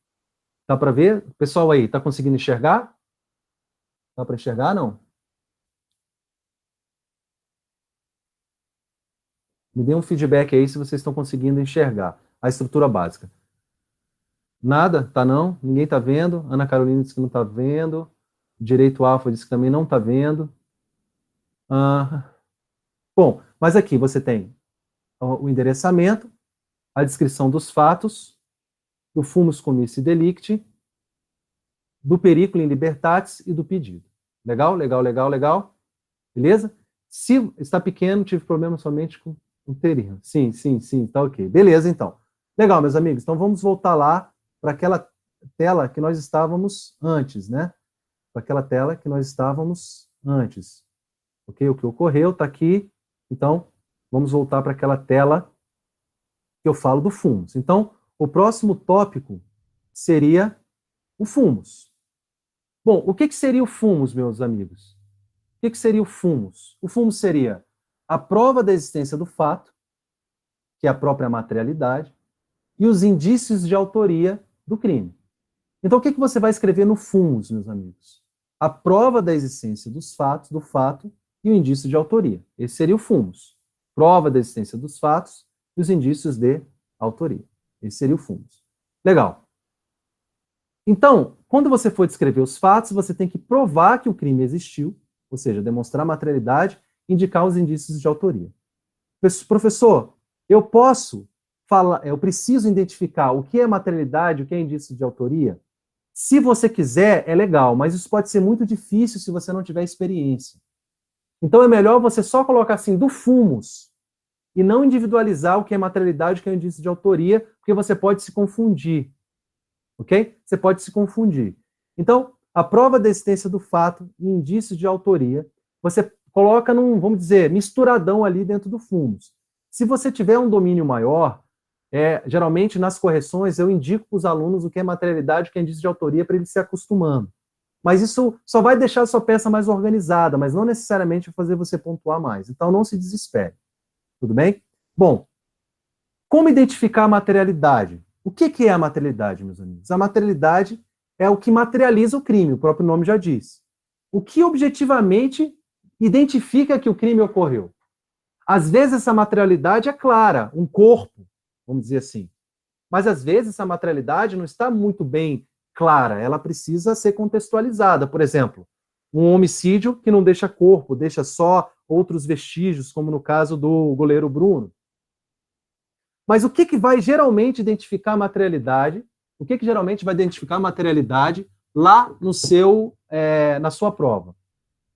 Dá para ver? O pessoal aí, tá conseguindo enxergar? Dá para enxergar, não? Me dê um feedback aí se vocês estão conseguindo enxergar a estrutura básica. Nada? Tá não? Ninguém tá vendo? Ana Carolina disse que não tá vendo. Direito Alfa disse que também não tá vendo. Bom, mas aqui você tem o endereçamento, a descrição dos fatos, do fumus comissi delicti, do perículo in libertatis e do pedido. Legal? Legal, legal, legal? Beleza? Se está pequeno, tive problema somente com o teria. Sim, tá ok. Beleza, então. Legal, meus amigos. Então vamos voltar lá para aquela tela que nós estávamos antes, né? Para aquela tela que nós estávamos antes. Ok? O que ocorreu está aqui. Então, vamos voltar para aquela tela que eu falo do fumus. Então, o próximo tópico seria o fumus. Bom, o que seria o fumus, meus amigos? O que seria o fumus? O fumus seria a prova da existência do fato, que é a própria materialidade, e os indícios de autoria do crime. Então, o que você vai escrever no fumus, meus amigos? A prova da existência dos fatos, do fato, e o indício de autoria. Esse seria o fumus. Prova da existência dos fatos e os indícios de autoria. Esse seria o fumus. Legal. Então, quando você for descrever os fatos, você tem que provar que o crime existiu, ou seja, demonstrar a materialidade, indicar os indícios de autoria. Professor, eu preciso identificar o que é materialidade, o que é indício de autoria? Se você quiser, é legal, mas isso pode ser muito difícil se você não tiver experiência. Então é melhor você só colocar assim, do fumus. e não individualizar o que é materialidade e o que é indício de autoria, porque você pode se confundir. Ok? Você pode se confundir. Então, a prova da existência do fato e indícios de autoria, você coloca num, vamos dizer, misturadão ali dentro do FUMOS. Se você tiver um domínio maior, geralmente nas correções eu indico para os alunos o que é materialidade, o que é indício de autoria, para eles se acostumando. Mas isso só vai deixar a sua peça mais organizada, mas não necessariamente fazer você pontuar mais. Então não se desespere. Tudo bem? Bom, como identificar a materialidade? O que é a materialidade, meus amigos? A materialidade é o que materializa o crime, o próprio nome já diz. O que objetivamente identifica que o crime ocorreu. Às vezes essa materialidade é clara, um corpo, vamos dizer assim. Mas às vezes essa materialidade não está muito bem clara, ela precisa ser contextualizada. Por exemplo, um homicídio que não deixa corpo, deixa só outros vestígios, como no caso do goleiro Bruno. Mas o que vai geralmente identificar a materialidade? O que geralmente vai identificar a materialidade lá no na sua prova?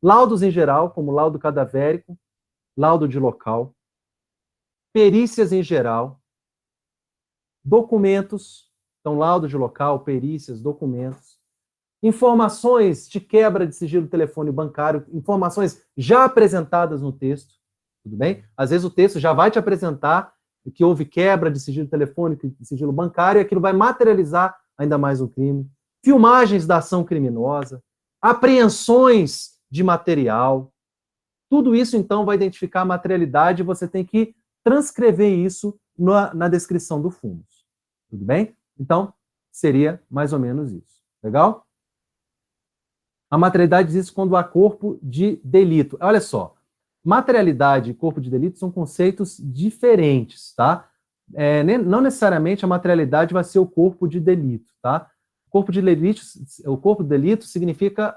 Laudos em geral, como laudo cadavérico, laudo de local, perícias em geral, documentos, então laudo de local, perícias, documentos, informações de quebra de sigilo telefone bancário, informações já apresentadas no texto, tudo bem? Às vezes o texto já vai te apresentar que houve quebra de sigilo telefônico e sigilo bancário, e aquilo vai materializar ainda mais o crime. Filmagens da ação criminosa, apreensões de material, tudo isso, então, vai identificar a materialidade e você tem que transcrever isso na descrição do FUMOS. Tudo bem? Então, seria mais ou menos isso. Legal? A materialidade existe quando há corpo de delito. Olha só, materialidade e corpo de delito são conceitos diferentes, tá? Não necessariamente a materialidade vai ser o corpo de delito, tá? O corpo de delito significa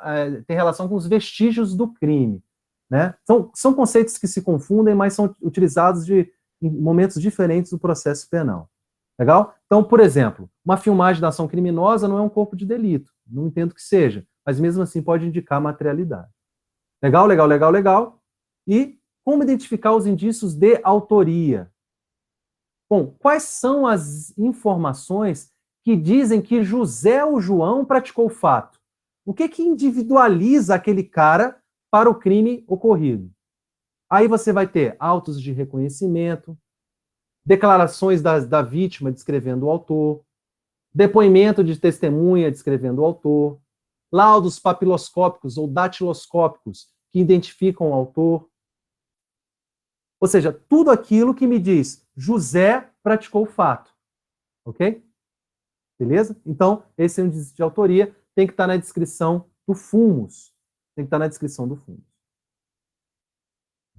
ter relação com os vestígios do crime, né? São conceitos que se confundem, mas são utilizados em momentos diferentes do processo penal. Legal? Então, por exemplo, uma filmagem da ação criminosa não é um corpo de delito, não entendo que seja, mas mesmo assim pode indicar materialidade. Legal, legal, legal, legal. E como identificar os indícios de autoria? Bom, quais são as informações que dizem que José ou João praticou o fato? O que individualiza aquele cara para o crime ocorrido? Aí você vai ter autos de reconhecimento, declarações da vítima descrevendo o autor, depoimento de testemunha descrevendo o autor, laudos papiloscópicos ou datiloscópicos que identificam o autor. Ou seja, tudo aquilo que me diz José praticou o fato. Ok? Beleza? Então, esse é um indício de autoria, tem que estar na descrição do FUMOS. Tem que estar na descrição do FUMOS.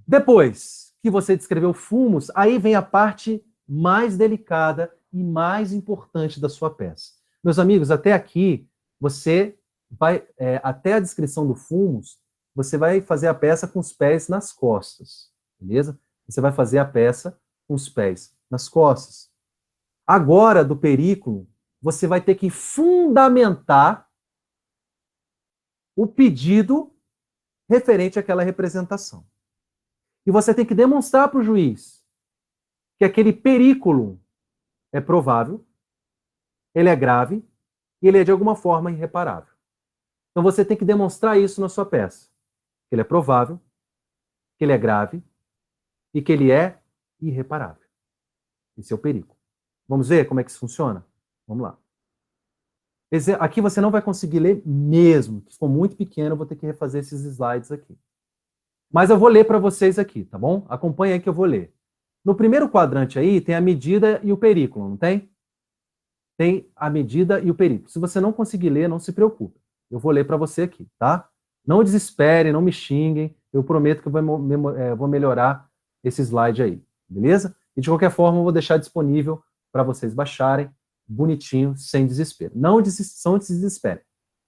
Depois que você descreveu o FUMOS, aí vem a parte mais delicada e mais importante da sua peça. Meus amigos, até aqui, você vai, até a descrição do FUMOS, você vai fazer a peça com os pés nas costas, beleza? Você vai fazer a peça com os pés nas costas. Agora, do perículo, você vai ter que fundamentar o pedido referente àquela representação. E você tem que demonstrar para o juiz que aquele perículo é provável, ele é grave e ele é de alguma forma irreparável. Então você tem que demonstrar isso na sua peça. Que ele é provável, que ele é grave e que ele é irreparável. Esse é o perículo. Vamos ver como é que isso funciona? Vamos lá. Aqui você não vai conseguir ler mesmo, que ficou muito pequeno, eu vou ter que refazer esses slides aqui. Mas eu vou ler para vocês aqui, tá bom? Acompanha aí que eu vou ler. No primeiro quadrante aí tem a medida e o perículo, não tem? Tem a medida e o perículo. Se você não conseguir ler, não se preocupe. Eu vou ler para você aqui, tá? Não desespere, não me xinguem. Eu prometo que eu vou melhorar esse slide aí, beleza? E de qualquer forma eu vou deixar disponível para vocês baixarem, bonitinho, sem desespero. Não se desespere.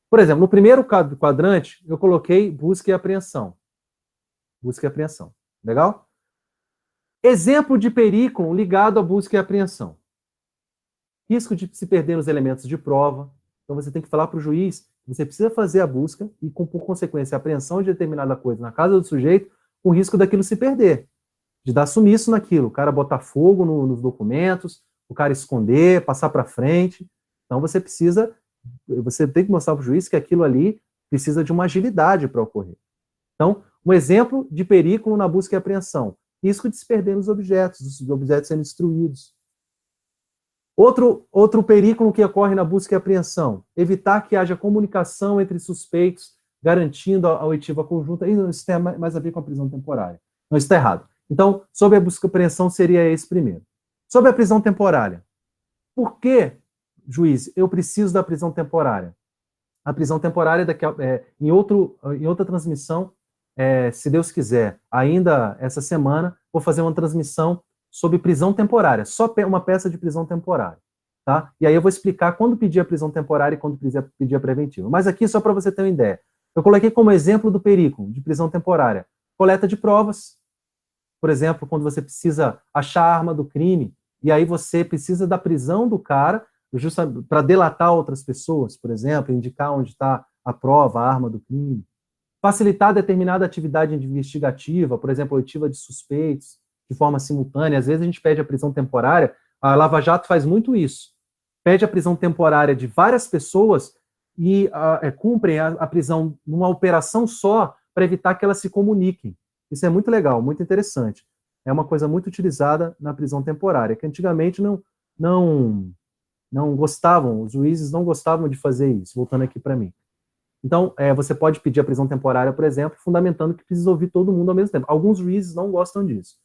Por exemplo, no primeiro quadrante, eu coloquei busca e apreensão. Busca e apreensão. Legal? Exemplo de perículo ligado à busca e apreensão. Risco de se perder nos elementos de prova. Então você tem que falar para o juiz que você precisa fazer a busca e, por consequência, a apreensão de determinada coisa na casa do sujeito, com risco daquilo se perder. de dar sumiço naquilo, o cara botar fogo nos documentos, o cara esconder, passar para frente. Então você tem que mostrar para o juiz que aquilo ali precisa de uma agilidade para ocorrer. Então, um exemplo de perículo na busca e apreensão: risco de se perder nos objetos, os objetos sendo destruídos. Outro perículo que ocorre na busca e apreensão: evitar que haja comunicação entre suspeitos, garantindo a oitiva conjunta. Isso tem mais a ver com a prisão temporária. Não, isso está errado. Então, sobre a busca e apreensão seria esse primeiro. Sobre a prisão temporária: por que, juiz, eu preciso da prisão temporária? A prisão temporária, em outra transmissão, se Deus quiser, ainda essa semana, vou fazer uma transmissão sobre prisão temporária, só uma peça de prisão temporária. Tá? E aí eu vou explicar quando pedir a prisão temporária e quando pedir a preventiva. Mas aqui, só para você ter uma ideia, eu coloquei como exemplo do perículo de prisão temporária: coleta de provas. Por exemplo, quando você precisa achar a arma do crime, e aí você precisa da prisão do cara para delatar outras pessoas, por exemplo, indicar onde está a prova, a arma do crime. Facilitar determinada atividade investigativa, por exemplo, oitiva de suspeitos, de forma simultânea. Às vezes a gente pede a prisão temporária, a Lava Jato faz muito isso. Pede a prisão temporária de várias pessoas e cumprem a prisão numa operação só para evitar que elas se comuniquem. Isso é muito legal, muito interessante. É uma coisa muito utilizada na prisão temporária, que antigamente não gostavam, os juízes não gostavam de fazer isso, voltando aqui para mim. Então, você pode pedir a prisão temporária, por exemplo, fundamentando que precisa ouvir todo mundo ao mesmo tempo. Alguns juízes não gostam disso,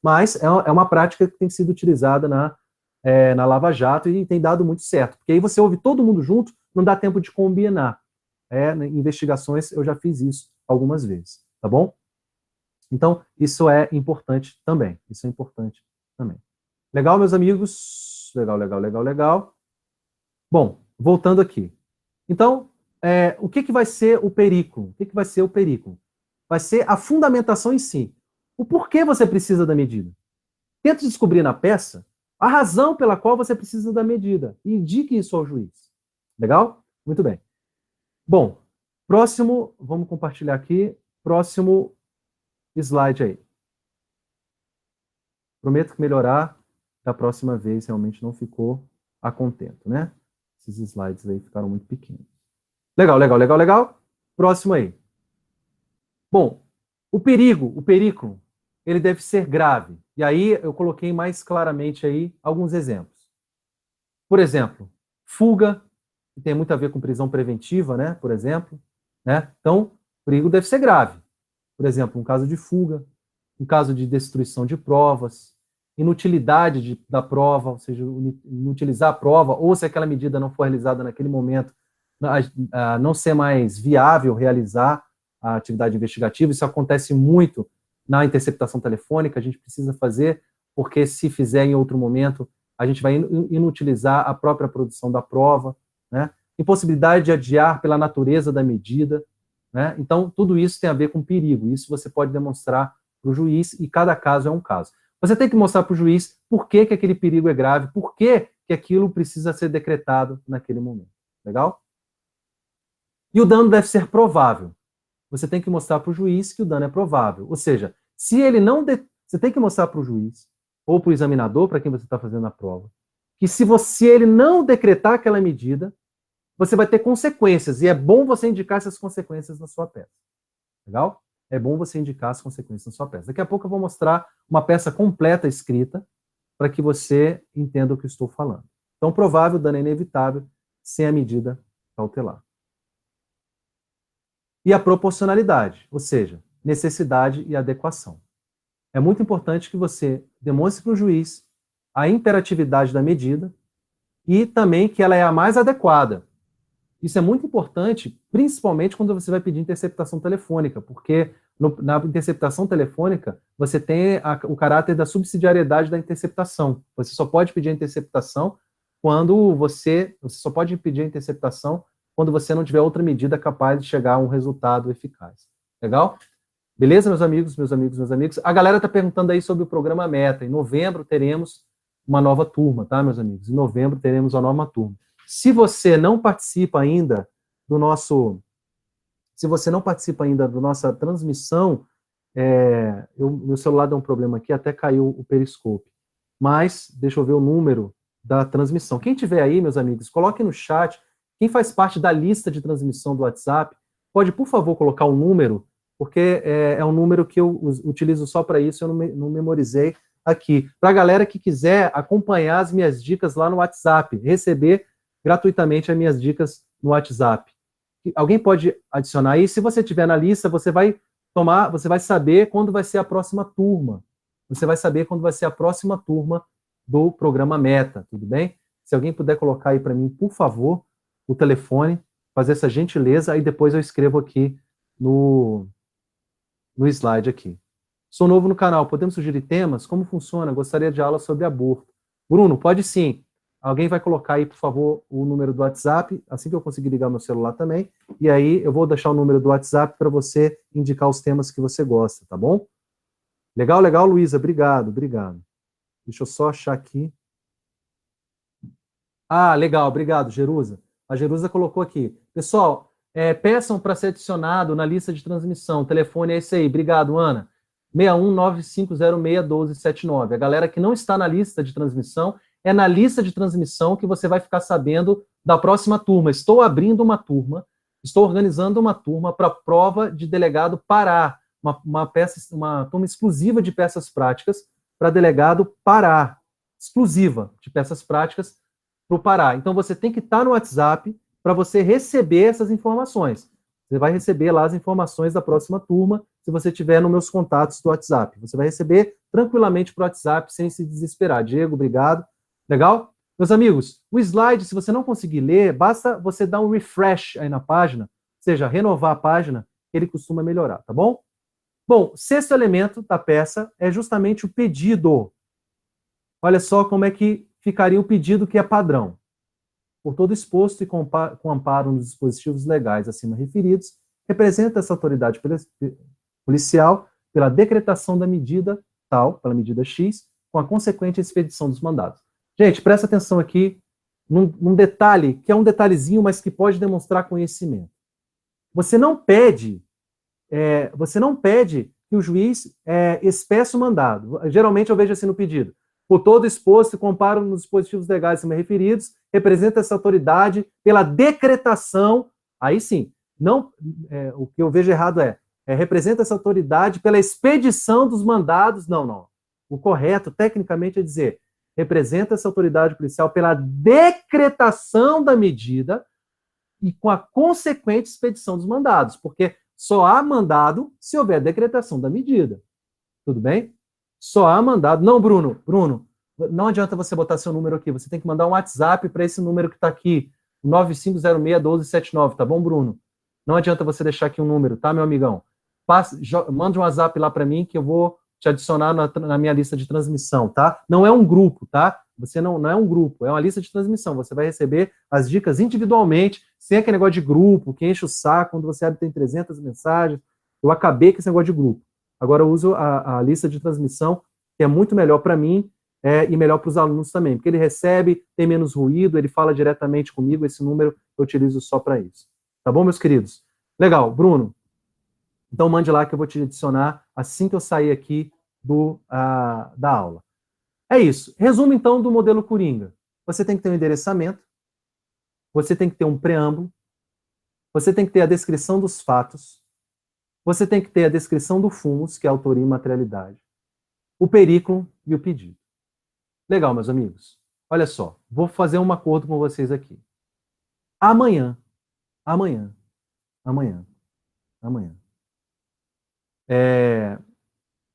mas é uma prática que tem sido utilizada na Lava Jato e tem dado muito certo, porque aí você ouve todo mundo junto, não dá tempo de combinar. Em investigações, eu já fiz isso algumas vezes, tá bom? Então, isso é importante também. Isso é importante também. Legal, meus amigos? Legal, legal, legal, legal. Bom, voltando aqui. Então, o que vai ser o perículo? O que vai ser o perículo? Vai ser a fundamentação em si. O porquê você precisa da medida. Tente descobrir na peça a razão pela qual você precisa da medida. E indique isso ao juiz. Legal? Muito bem. Bom, próximo, vamos compartilhar aqui. Próximo slide aí. Prometo que melhorar da próxima vez, realmente não ficou a contento, né? Esses slides aí ficaram muito pequenos. Legal, legal, legal, legal. Próximo aí. Bom, o perículo, ele deve ser grave. E aí eu coloquei mais claramente aí alguns exemplos. Por exemplo, fuga, que tem muito a ver com prisão preventiva, né? Por exemplo, né? Então, o perigo deve ser grave. Por exemplo, um caso de fuga, um caso de destruição de provas, inutilidade da prova, ou seja, inutilizar a prova, ou se aquela medida não for realizada naquele momento, não ser mais viável realizar a atividade investigativa. Isso acontece muito na interceptação telefônica, a gente precisa fazer, porque se fizer em outro momento, a gente vai inutilizar a própria produção da prova, né? Impossibilidade de adiar pela natureza da medida, né? Então, tudo isso tem a ver com perigo. Isso você pode demonstrar para o juiz, e cada caso é um caso. Você tem que mostrar para o juiz por que aquele perigo é grave, por que aquilo precisa ser decretado naquele momento. Legal? E o dano deve ser provável. Você tem que mostrar para o juiz que o dano é provável. Ou seja, se ele não... Você tem que mostrar para o juiz, ou para o examinador, para quem você está fazendo a prova, que se ele não decretar aquela medida, você vai ter consequências, e é bom você indicar essas consequências na sua peça. Legal? É bom você indicar as consequências na sua peça. Daqui a pouco eu vou mostrar uma peça completa escrita para que você entenda o que eu estou falando. Então, provável, dano é inevitável, sem a medida cautelar. E a proporcionalidade, ou seja, necessidade e adequação. É muito importante que você demonstre para o juiz a imperatividade da medida e também que ela é a mais adequada. Isso é muito importante, principalmente quando você vai pedir interceptação telefônica, porque na interceptação telefônica você tem o caráter da subsidiariedade da interceptação. Você só pode pedir a interceptação quando você só pode pedir a interceptação quando você não tiver outra medida capaz de chegar a um resultado eficaz. Legal? Beleza, meus amigos, meus amigos, meus amigos? A galera está perguntando aí sobre o programa Meta. Em novembro teremos uma nova turma, tá, meus amigos? Em novembro teremos uma nova turma. Se você não participa ainda da nossa transmissão Meu celular deu um problema aqui, até caiu o Periscope. Mas, deixa eu ver o número da transmissão. Quem tiver aí, meus amigos, coloque no chat. Quem faz parte da lista de transmissão do WhatsApp, pode, por favor, colocar o número, porque é um número que eu utilizo só para isso, eu não memorizei aqui. Para a galera que quiser acompanhar as minhas dicas lá no WhatsApp, receber gratuitamente as minhas dicas no WhatsApp. Alguém pode adicionar aí? Se você estiver na lista, você vai saber quando vai ser a próxima turma. Você vai saber quando vai ser a próxima turma do programa Meta, tudo bem? Se alguém puder colocar aí para mim, por favor, o telefone, fazer essa gentileza, aí depois eu escrevo aqui no slide aqui. Sou novo no canal, podemos sugerir temas? Como funciona? Gostaria de aula sobre aborto. Bruno, pode sim. Alguém vai colocar aí, por favor, o número do WhatsApp, assim que eu conseguir ligar meu celular também, e aí eu vou deixar o número do WhatsApp para você indicar os temas que você gosta, tá bom? Legal, legal, Luísa, obrigado, obrigado. Deixa eu só achar aqui. Ah, legal, obrigado, Jerusa. A Jerusa colocou aqui. Pessoal, peçam para ser adicionado na lista de transmissão. O telefone é esse aí. Obrigado, Ana. 61950061279. A galera que não está na lista de transmissão, é na lista de transmissão que você vai ficar sabendo da próxima turma. Estou abrindo uma turma, estou organizando uma turma para a prova de delegado Pará. Uma turma exclusiva de peças práticas para delegado Pará. Exclusiva de peças práticas para o Pará. Então, você tem que estar no WhatsApp para você receber essas informações. Você vai receber lá as informações da próxima turma, se você tiver nos meus contatos do WhatsApp. Você vai receber tranquilamente para o WhatsApp, sem se desesperar. Diego, obrigado. Legal? Meus amigos, o slide, se você não conseguir ler, basta você dar um refresh aí na página, ou seja, renovar a página, ele costuma melhorar, tá bom? Bom, sexto elemento da peça é justamente o pedido. Olha só como é que ficaria o pedido que é padrão. Por todo exposto e com amparo nos dispositivos legais acima referidos, representa essa autoridade policial pela decretação da medida tal, pela medida X, com a consequente expedição dos mandados. Gente, presta atenção aqui num detalhe, que é um detalhezinho, mas que pode demonstrar conhecimento. Você não pede que o juiz espesse o mandado. Geralmente eu vejo assim no pedido. Por todo exposto e comparo nos dispositivos legais acima referidos, representa essa autoridade pela decretação, aí sim, o que eu vejo errado representa essa autoridade pela expedição dos mandados, não. O correto, tecnicamente, é dizer, representa essa autoridade policial pela decretação da medida e com a consequente expedição dos mandados, porque só há mandado se houver decretação da medida. Tudo bem? Só há mandado. Não, Bruno, não adianta você botar seu número aqui, você tem que mandar um WhatsApp para esse número que está aqui, 9506-1279, tá bom, Bruno? Não adianta você deixar aqui um número, tá, meu amigão? Manda um WhatsApp lá para mim que eu vou te adicionar na minha lista de transmissão, tá? Não é um grupo, tá? Você não é um grupo, é uma lista de transmissão. Você vai receber as dicas individualmente, sem aquele negócio de grupo, que enche o saco, quando você abre tem 300 mensagens. Eu acabei com esse negócio de grupo. Agora eu uso a lista de transmissão, que é muito melhor para mim e melhor para os alunos também, porque ele recebe, tem menos ruído, ele fala diretamente comigo, esse número eu utilizo só para isso. Tá bom, meus queridos? Legal, Bruno. Então mande lá que eu vou te adicionar assim que eu sair aqui da aula. É isso. Resumo, então, do modelo Coringa. Você tem que ter um endereçamento, você tem que ter um preâmbulo, você tem que ter a descrição dos fatos, você tem que ter a descrição do fumus, que é a autoria e materialidade, o perículo e o pedido. Legal, meus amigos. Olha só, vou fazer um acordo com vocês aqui. Amanhã,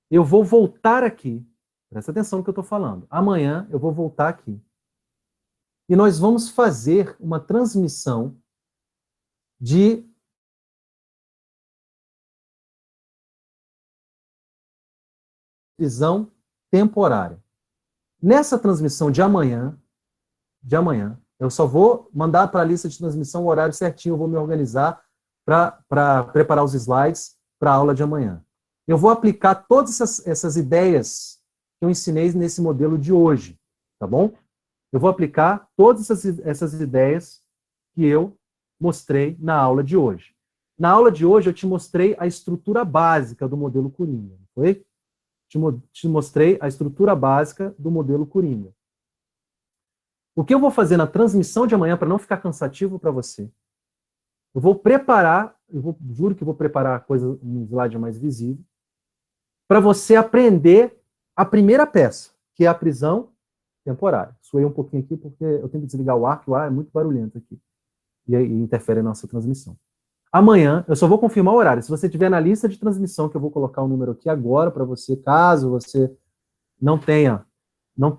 eu vou voltar aqui, presta atenção no que eu estou falando. Amanhã eu vou voltar aqui e nós vamos fazer uma transmissão de prisão temporária. Nessa transmissão de amanhã, eu só vou mandar para a lista de transmissão o horário certinho, eu vou me organizar para preparar os slides para a aula de amanhã. Eu vou aplicar todas essas ideias que eu ensinei nesse modelo de hoje, tá bom? Eu vou aplicar todas essas ideias que eu mostrei na aula de hoje. Na aula de hoje eu te mostrei a estrutura básica do modelo Coringa, não foi? Te mostrei a estrutura básica do modelo Coringa. O que eu vou fazer na transmissão de amanhã, para não ficar cansativo para você, eu vou preparar, juro que vou preparar um slide mais visível, para você aprender a primeira peça, que é a prisão temporária. Suei um pouquinho aqui porque eu tenho que desligar o ar, que o ar é muito barulhento aqui. E interfere na nossa transmissão. Amanhã, eu só vou confirmar o horário. Se você tiver na lista de transmissão, que eu vou colocar o número aqui agora para você, caso você não tenha. Vou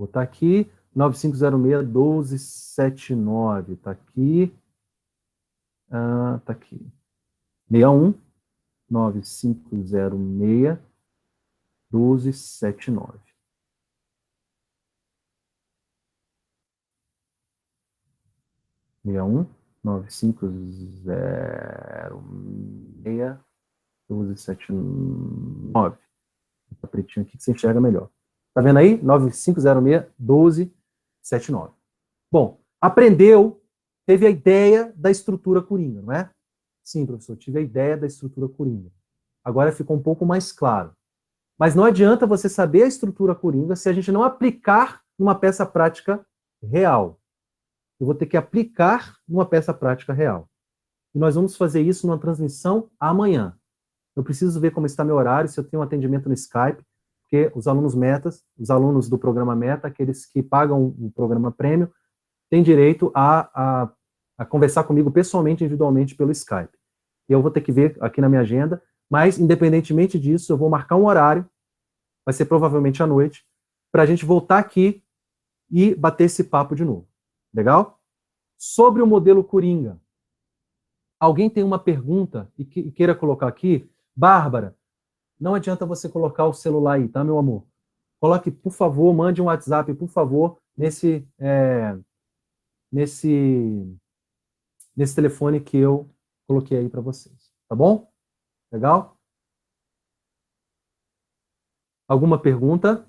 botar aqui, 9506-1279. Está aqui. Está aqui. 61 9506 1279. Meia um 9506 1279. Tá pretinho aqui que você enxerga melhor. Tá vendo aí? 9506-1279. Bom, aprendeu, teve a ideia da estrutura Coringa, não é? Sim, professor, tive a ideia da estrutura Coringa. Agora ficou um pouco mais claro. Mas não adianta você saber a estrutura Coringa se a gente não aplicar numa peça prática real. Eu vou ter que aplicar numa peça prática real. E nós vamos fazer isso numa transmissão amanhã. Eu preciso ver como está meu horário, se eu tenho um atendimento no Skype, porque os alunos metas, os alunos do programa Meta, aqueles que pagam o programa Prêmio, têm direito a conversar comigo pessoalmente, individualmente, pelo Skype. E eu vou ter que ver aqui na minha agenda, mas, independentemente disso, eu vou marcar um horário, vai ser provavelmente à noite, para a gente voltar aqui e bater esse papo de novo. Legal? Sobre o modelo Coringa. Alguém tem uma pergunta e queira colocar aqui? Bárbara, não adianta você colocar o celular aí, tá, meu amor? Coloque, por favor, mande um WhatsApp, por favor, nesse telefone que eu coloquei aí para vocês. Tá bom? Legal? Alguma pergunta?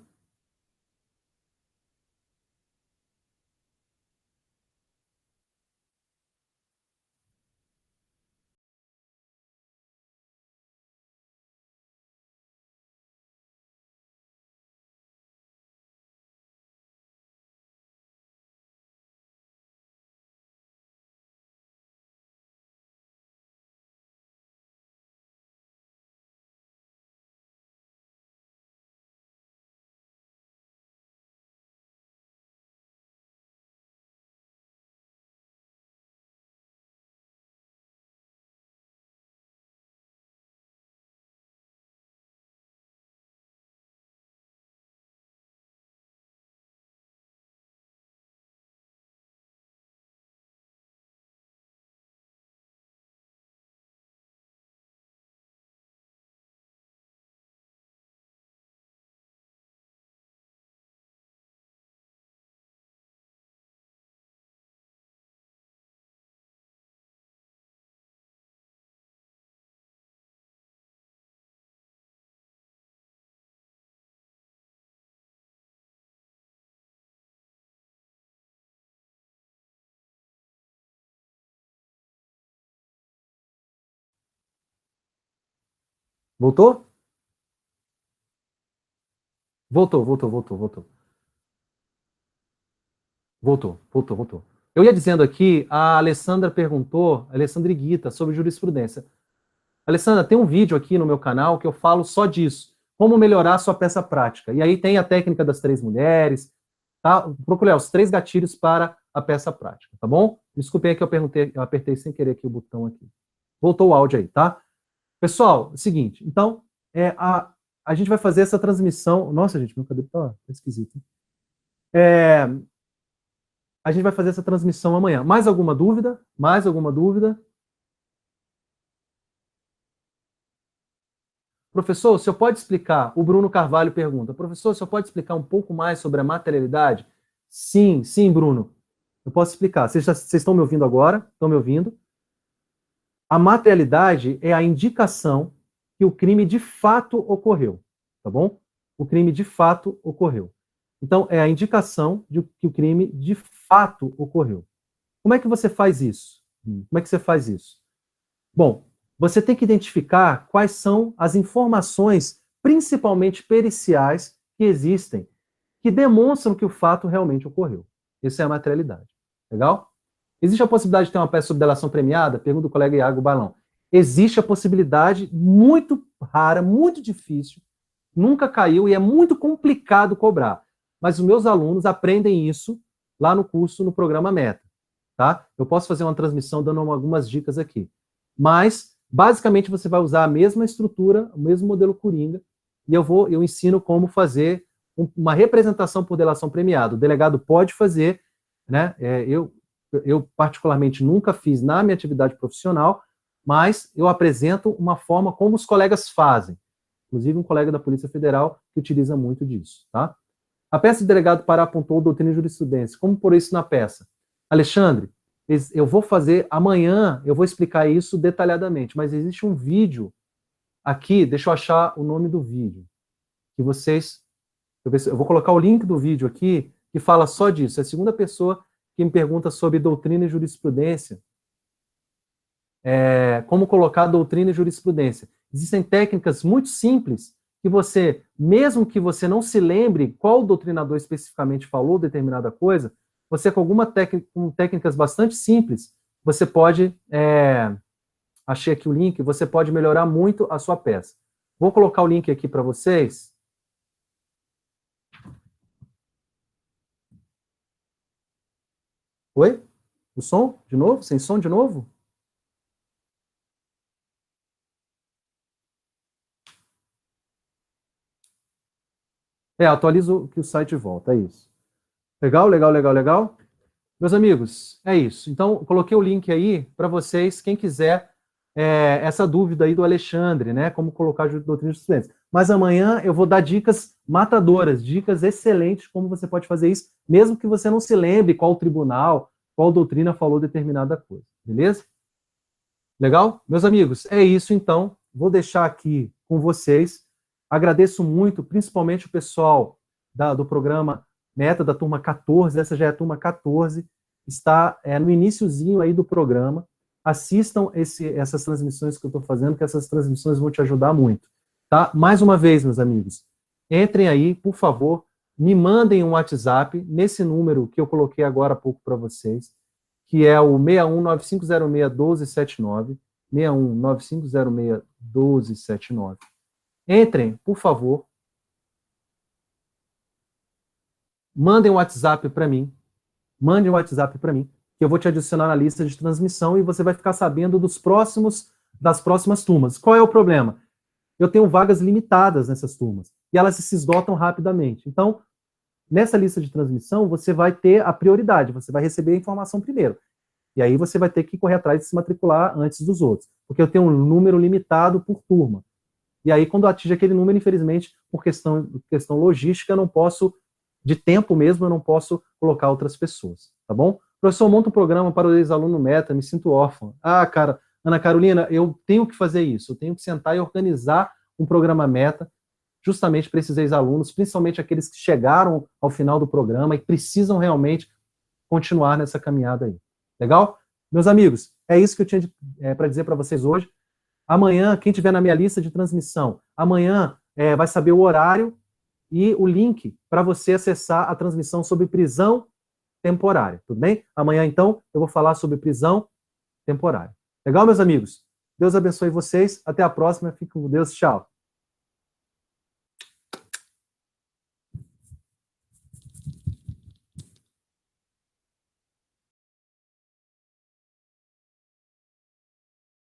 Voltou? Voltou. Voltou. Eu ia dizendo aqui, a Alessandra perguntou, a Alessandra Iguita, sobre jurisprudência. Alessandra, tem um vídeo aqui no meu canal que eu falo só disso. Como melhorar a sua peça prática. E aí tem a técnica das 3 mulheres, tá? Procure os 3 gatilhos para a peça prática, tá bom? Desculpem aí que eu apertei sem querer aqui o botão aqui. Voltou o áudio aí, tá? Pessoal, é o seguinte, então, a gente vai fazer essa transmissão. Nossa, gente, meu cabelo tá esquisito. A gente vai fazer essa transmissão amanhã. Mais alguma dúvida? Mais alguma dúvida? Professor, o senhor pode explicar? O Bruno Carvalho pergunta. Professor, o senhor pode explicar um pouco mais sobre a materialidade? Sim, Bruno. Eu posso explicar. Vocês estão me ouvindo agora? Estão me ouvindo? A materialidade é a indicação que o crime de fato ocorreu. Tá bom? O crime de fato ocorreu. Então, é a indicação de que o crime de fato ocorreu. Como é que você faz isso? Como é que você faz isso? Bom, você tem que identificar quais são as informações, principalmente periciais, que existem, que demonstram que o fato realmente ocorreu. Essa é a materialidade. Legal? Existe a possibilidade de ter uma peça sob delação premiada? Pergunta o colega Iago Balão. Existe a possibilidade muito rara, muito difícil, nunca caiu e é muito complicado cobrar. Mas os meus alunos aprendem isso lá no curso, no programa Meta. Tá? Eu posso fazer uma transmissão dando algumas dicas aqui. Mas, basicamente, você vai usar a mesma estrutura, o mesmo modelo Coringa, e eu ensino como fazer uma representação por delação premiada. O delegado pode fazer, né? Eu particularmente nunca fiz na minha atividade profissional, mas eu apresento uma forma como os colegas fazem. Inclusive um colega da Polícia Federal que utiliza muito disso, tá? A peça de delegado Pará apontou doutrina e jurisprudência. Como pôr isso na peça? Alexandre, eu vou fazer amanhã, eu vou explicar isso detalhadamente, mas existe um vídeo aqui, deixa eu achar o nome do vídeo, que vocês, eu vou colocar o link do vídeo aqui, que fala só disso. É a segunda pessoa que me pergunta sobre doutrina e jurisprudência, como colocar doutrina e jurisprudência. Existem técnicas muito simples que você, mesmo que você não se lembre qual doutrinador especificamente falou determinada coisa, você com com técnicas bastante simples, você pode, achei aqui o link, você pode melhorar muito a sua peça. Vou colocar o link aqui para vocês. Oi? O som? De novo? Sem som de novo? Atualizo que o site volta, é isso. Legal, legal, legal, legal. Meus amigos, é isso. Então, eu coloquei o link aí para vocês, quem quiser essa dúvida aí do Alexandre, né? Como colocar doutrina de estudantes. Mas amanhã eu vou dar dicas matadoras, dicas excelentes como você pode fazer isso, mesmo que você não se lembre qual tribunal, qual doutrina falou determinada coisa. Beleza? Legal? Meus amigos, é isso então. Vou deixar aqui com vocês. Agradeço muito, principalmente o pessoal do programa Meta, da turma 14, essa já é a turma 14, está no iniciozinho aí do programa. Assistam essas transmissões que eu estou fazendo, que essas transmissões vão te ajudar muito. Tá? Mais uma vez, meus amigos, entrem aí, por favor, me mandem um WhatsApp nesse número que eu coloquei agora há pouco para vocês, que é o 6195061279, 6195061279. Entrem, por favor. Mandem um WhatsApp para mim. Mande um WhatsApp para mim, que eu vou te adicionar na lista de transmissão e você vai ficar sabendo das próximas turmas. Qual é o problema? Eu tenho vagas limitadas nessas turmas e elas se esgotam rapidamente. Então, nessa lista de transmissão, você vai ter a prioridade, você vai receber a informação primeiro. E aí você vai ter que correr atrás de se matricular antes dos outros, porque eu tenho um número limitado por turma. E aí, quando atinge aquele número, infelizmente, por questão logística, eu não posso, de tempo mesmo, eu não posso colocar outras pessoas, tá bom? Professor, monta um programa para o ex-aluno Meta, me sinto órfão. Cara, Ana Carolina, eu tenho que fazer isso, eu tenho que sentar e organizar um programa Meta, justamente para esses ex-alunos, principalmente aqueles que chegaram ao final do programa e precisam realmente continuar nessa caminhada aí. Legal? Meus amigos, é isso que eu tinha para dizer para vocês hoje. Amanhã, quem tiver na minha lista de transmissão, amanhã vai saber o horário e o link para você acessar a transmissão sobre prisão temporária, tudo bem? Amanhã, então, eu vou falar sobre prisão temporária. Legal, meus amigos? Deus abençoe vocês. Até a próxima. Fiquem com Deus. Tchau.